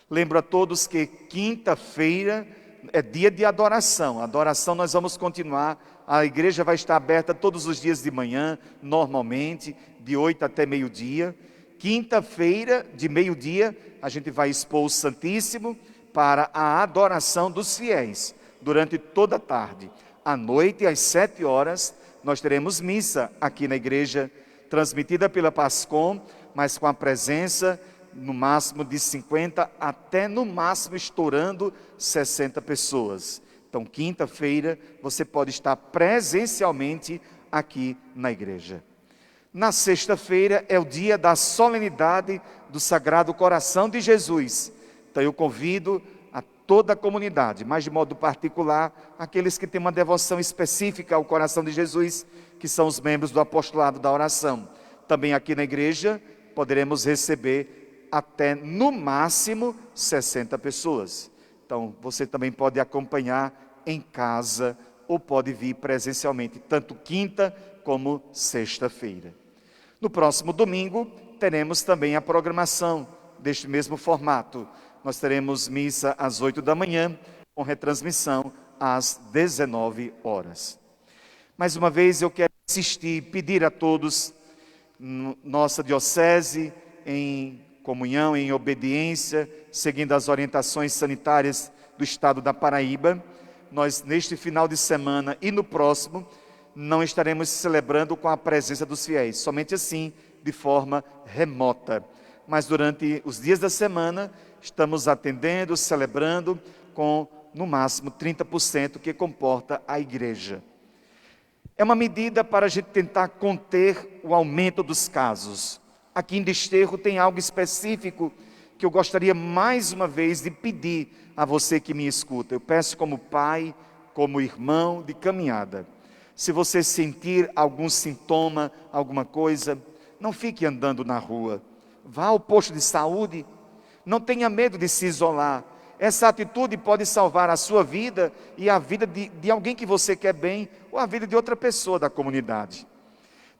Lembro a todos que quinta-feira é dia de adoração. Adoração nós vamos continuar. A igreja vai estar aberta todos os dias de manhã, normalmente, de 8 até meio-dia. Quinta-feira, de meio-dia, a gente vai expor o Santíssimo para a adoração dos fiéis, durante toda a tarde. À noite, às 7 horas, nós teremos missa aqui na igreja, transmitida pela Pascom, mas com a presença no máximo de 50 até no máximo estourando 60 pessoas. Então, quinta-feira, você pode estar presencialmente aqui na igreja. Na sexta-feira é o dia da solenidade do Sagrado Coração de Jesus. Então eu convido a toda a comunidade, mas de modo particular, aqueles que têm uma devoção específica ao Coração de Jesus, que são os membros do apostolado da oração. Também aqui na igreja poderemos receber até no máximo 60 pessoas. Então você também pode acompanhar em casa ou pode vir presencialmente, tanto quinta como sexta-feira. No próximo domingo teremos também a programação deste mesmo formato. Nós teremos missa às 8 da manhã, com retransmissão às 19 horas. Mais uma vez eu quero insistir, pedir a todos, nossa diocese, em comunhão, em obediência, seguindo as orientações sanitárias do estado da Paraíba, nós neste final de semana e no próximo, não estaremos celebrando com a presença dos fiéis, somente assim, de forma remota. Mas durante os dias da semana, estamos atendendo, celebrando com, no máximo, 30% que comporta a igreja. É uma medida para a gente tentar conter o aumento dos casos. Aqui em Desterro tem algo específico que eu gostaria mais uma vez de pedir a você que me escuta. Eu peço como pai, como irmão de caminhada. Se você sentir algum sintoma, alguma coisa, não fique andando na rua. Vá ao posto de saúde. Não tenha medo de se isolar. Essa atitude pode salvar a sua vida e a vida de alguém que você quer bem, ou a vida de outra pessoa da comunidade.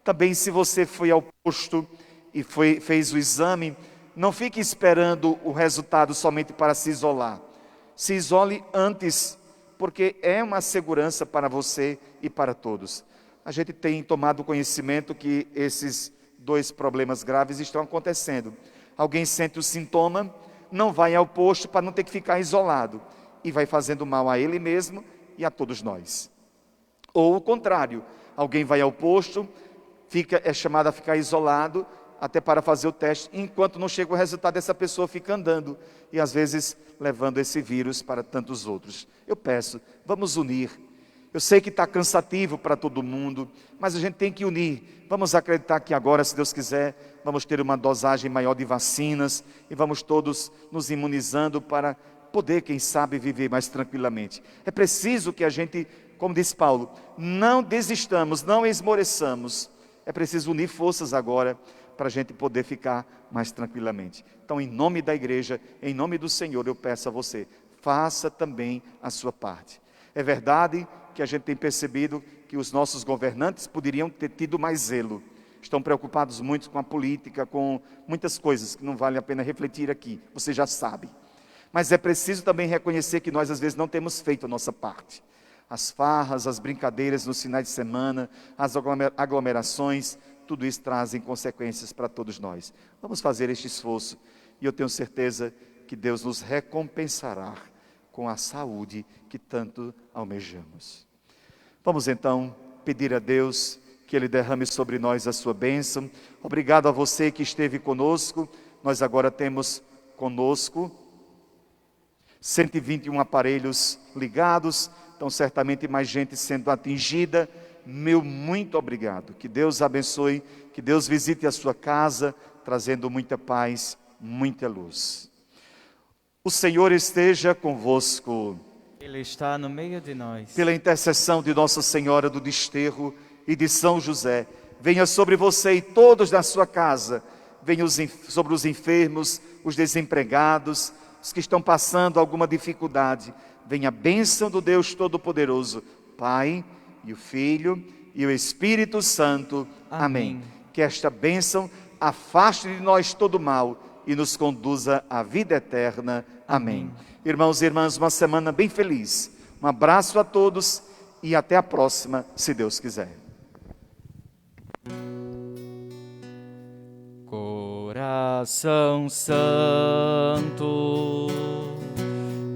Também, se você foi ao posto e fez o exame, não fique esperando o resultado somente para se isolar. Se isole antes, porque é uma segurança para você e para todos. A gente tem tomado conhecimento que esses 2 problemas graves estão acontecendo. Alguém sente o sintoma, não vai ao posto para não ter que ficar isolado, e vai fazendo mal a ele mesmo e a todos nós. Ou o contrário, alguém vai ao posto, é chamado a ficar isolado, até para fazer o teste, enquanto não chega o resultado, essa pessoa fica andando, e às vezes levando esse vírus para tantos outros. Eu peço, vamos unir. Eu sei que está cansativo para todo mundo, mas a gente tem que unir. Vamos acreditar que agora, se Deus quiser, vamos ter uma dosagem maior de vacinas, e vamos todos nos imunizando para poder, quem sabe, viver mais tranquilamente. É preciso que a gente, como disse Paulo, não desistamos, não esmoreçamos. É preciso unir forças agora, para a gente poder ficar mais tranquilamente. Então, em nome da igreja, em nome do Senhor, eu peço a você, faça também a sua parte. É verdade que a gente tem percebido que os nossos governantes poderiam ter tido mais zelo. Estão preocupados muito com a política, com muitas coisas que não vale a pena refletir aqui, você já sabe. Mas é preciso também reconhecer que nós às vezes não temos feito a nossa parte. As farras, as brincadeiras nos finais de semana, as aglomerações, tudo isso trazem consequências para todos nós. Vamos fazer este esforço e eu tenho certeza que Deus nos recompensará com a saúde que tanto almejamos. Vamos então pedir a Deus que Ele derrame sobre nós a sua bênção. Obrigado a você que esteve conosco. Nós agora temos conosco 121 aparelhos ligados, então certamente mais gente sendo atingida. Meu muito obrigado, que Deus abençoe, que Deus visite a sua casa, trazendo muita paz, muita luz. O Senhor esteja convosco. Ele está no meio de nós. Pela intercessão de Nossa Senhora do Desterro e de São José, venha sobre você e todos da sua casa, venha sobre os enfermos, os desempregados, os que estão passando alguma dificuldade, venha a bênção do Deus Todo-Poderoso, Pai, e o Filho, e o Espírito Santo. Amém. Que esta bênção afaste de nós todo mal e nos conduza à vida eterna. Amém. Irmãos e irmãs, uma semana bem feliz. Um abraço a todos e até a próxima, se Deus quiser. Coração Santo,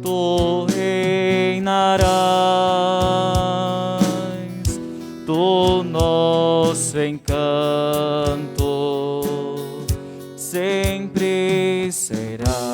tu reinarás, tu nosso encanto sempre serás.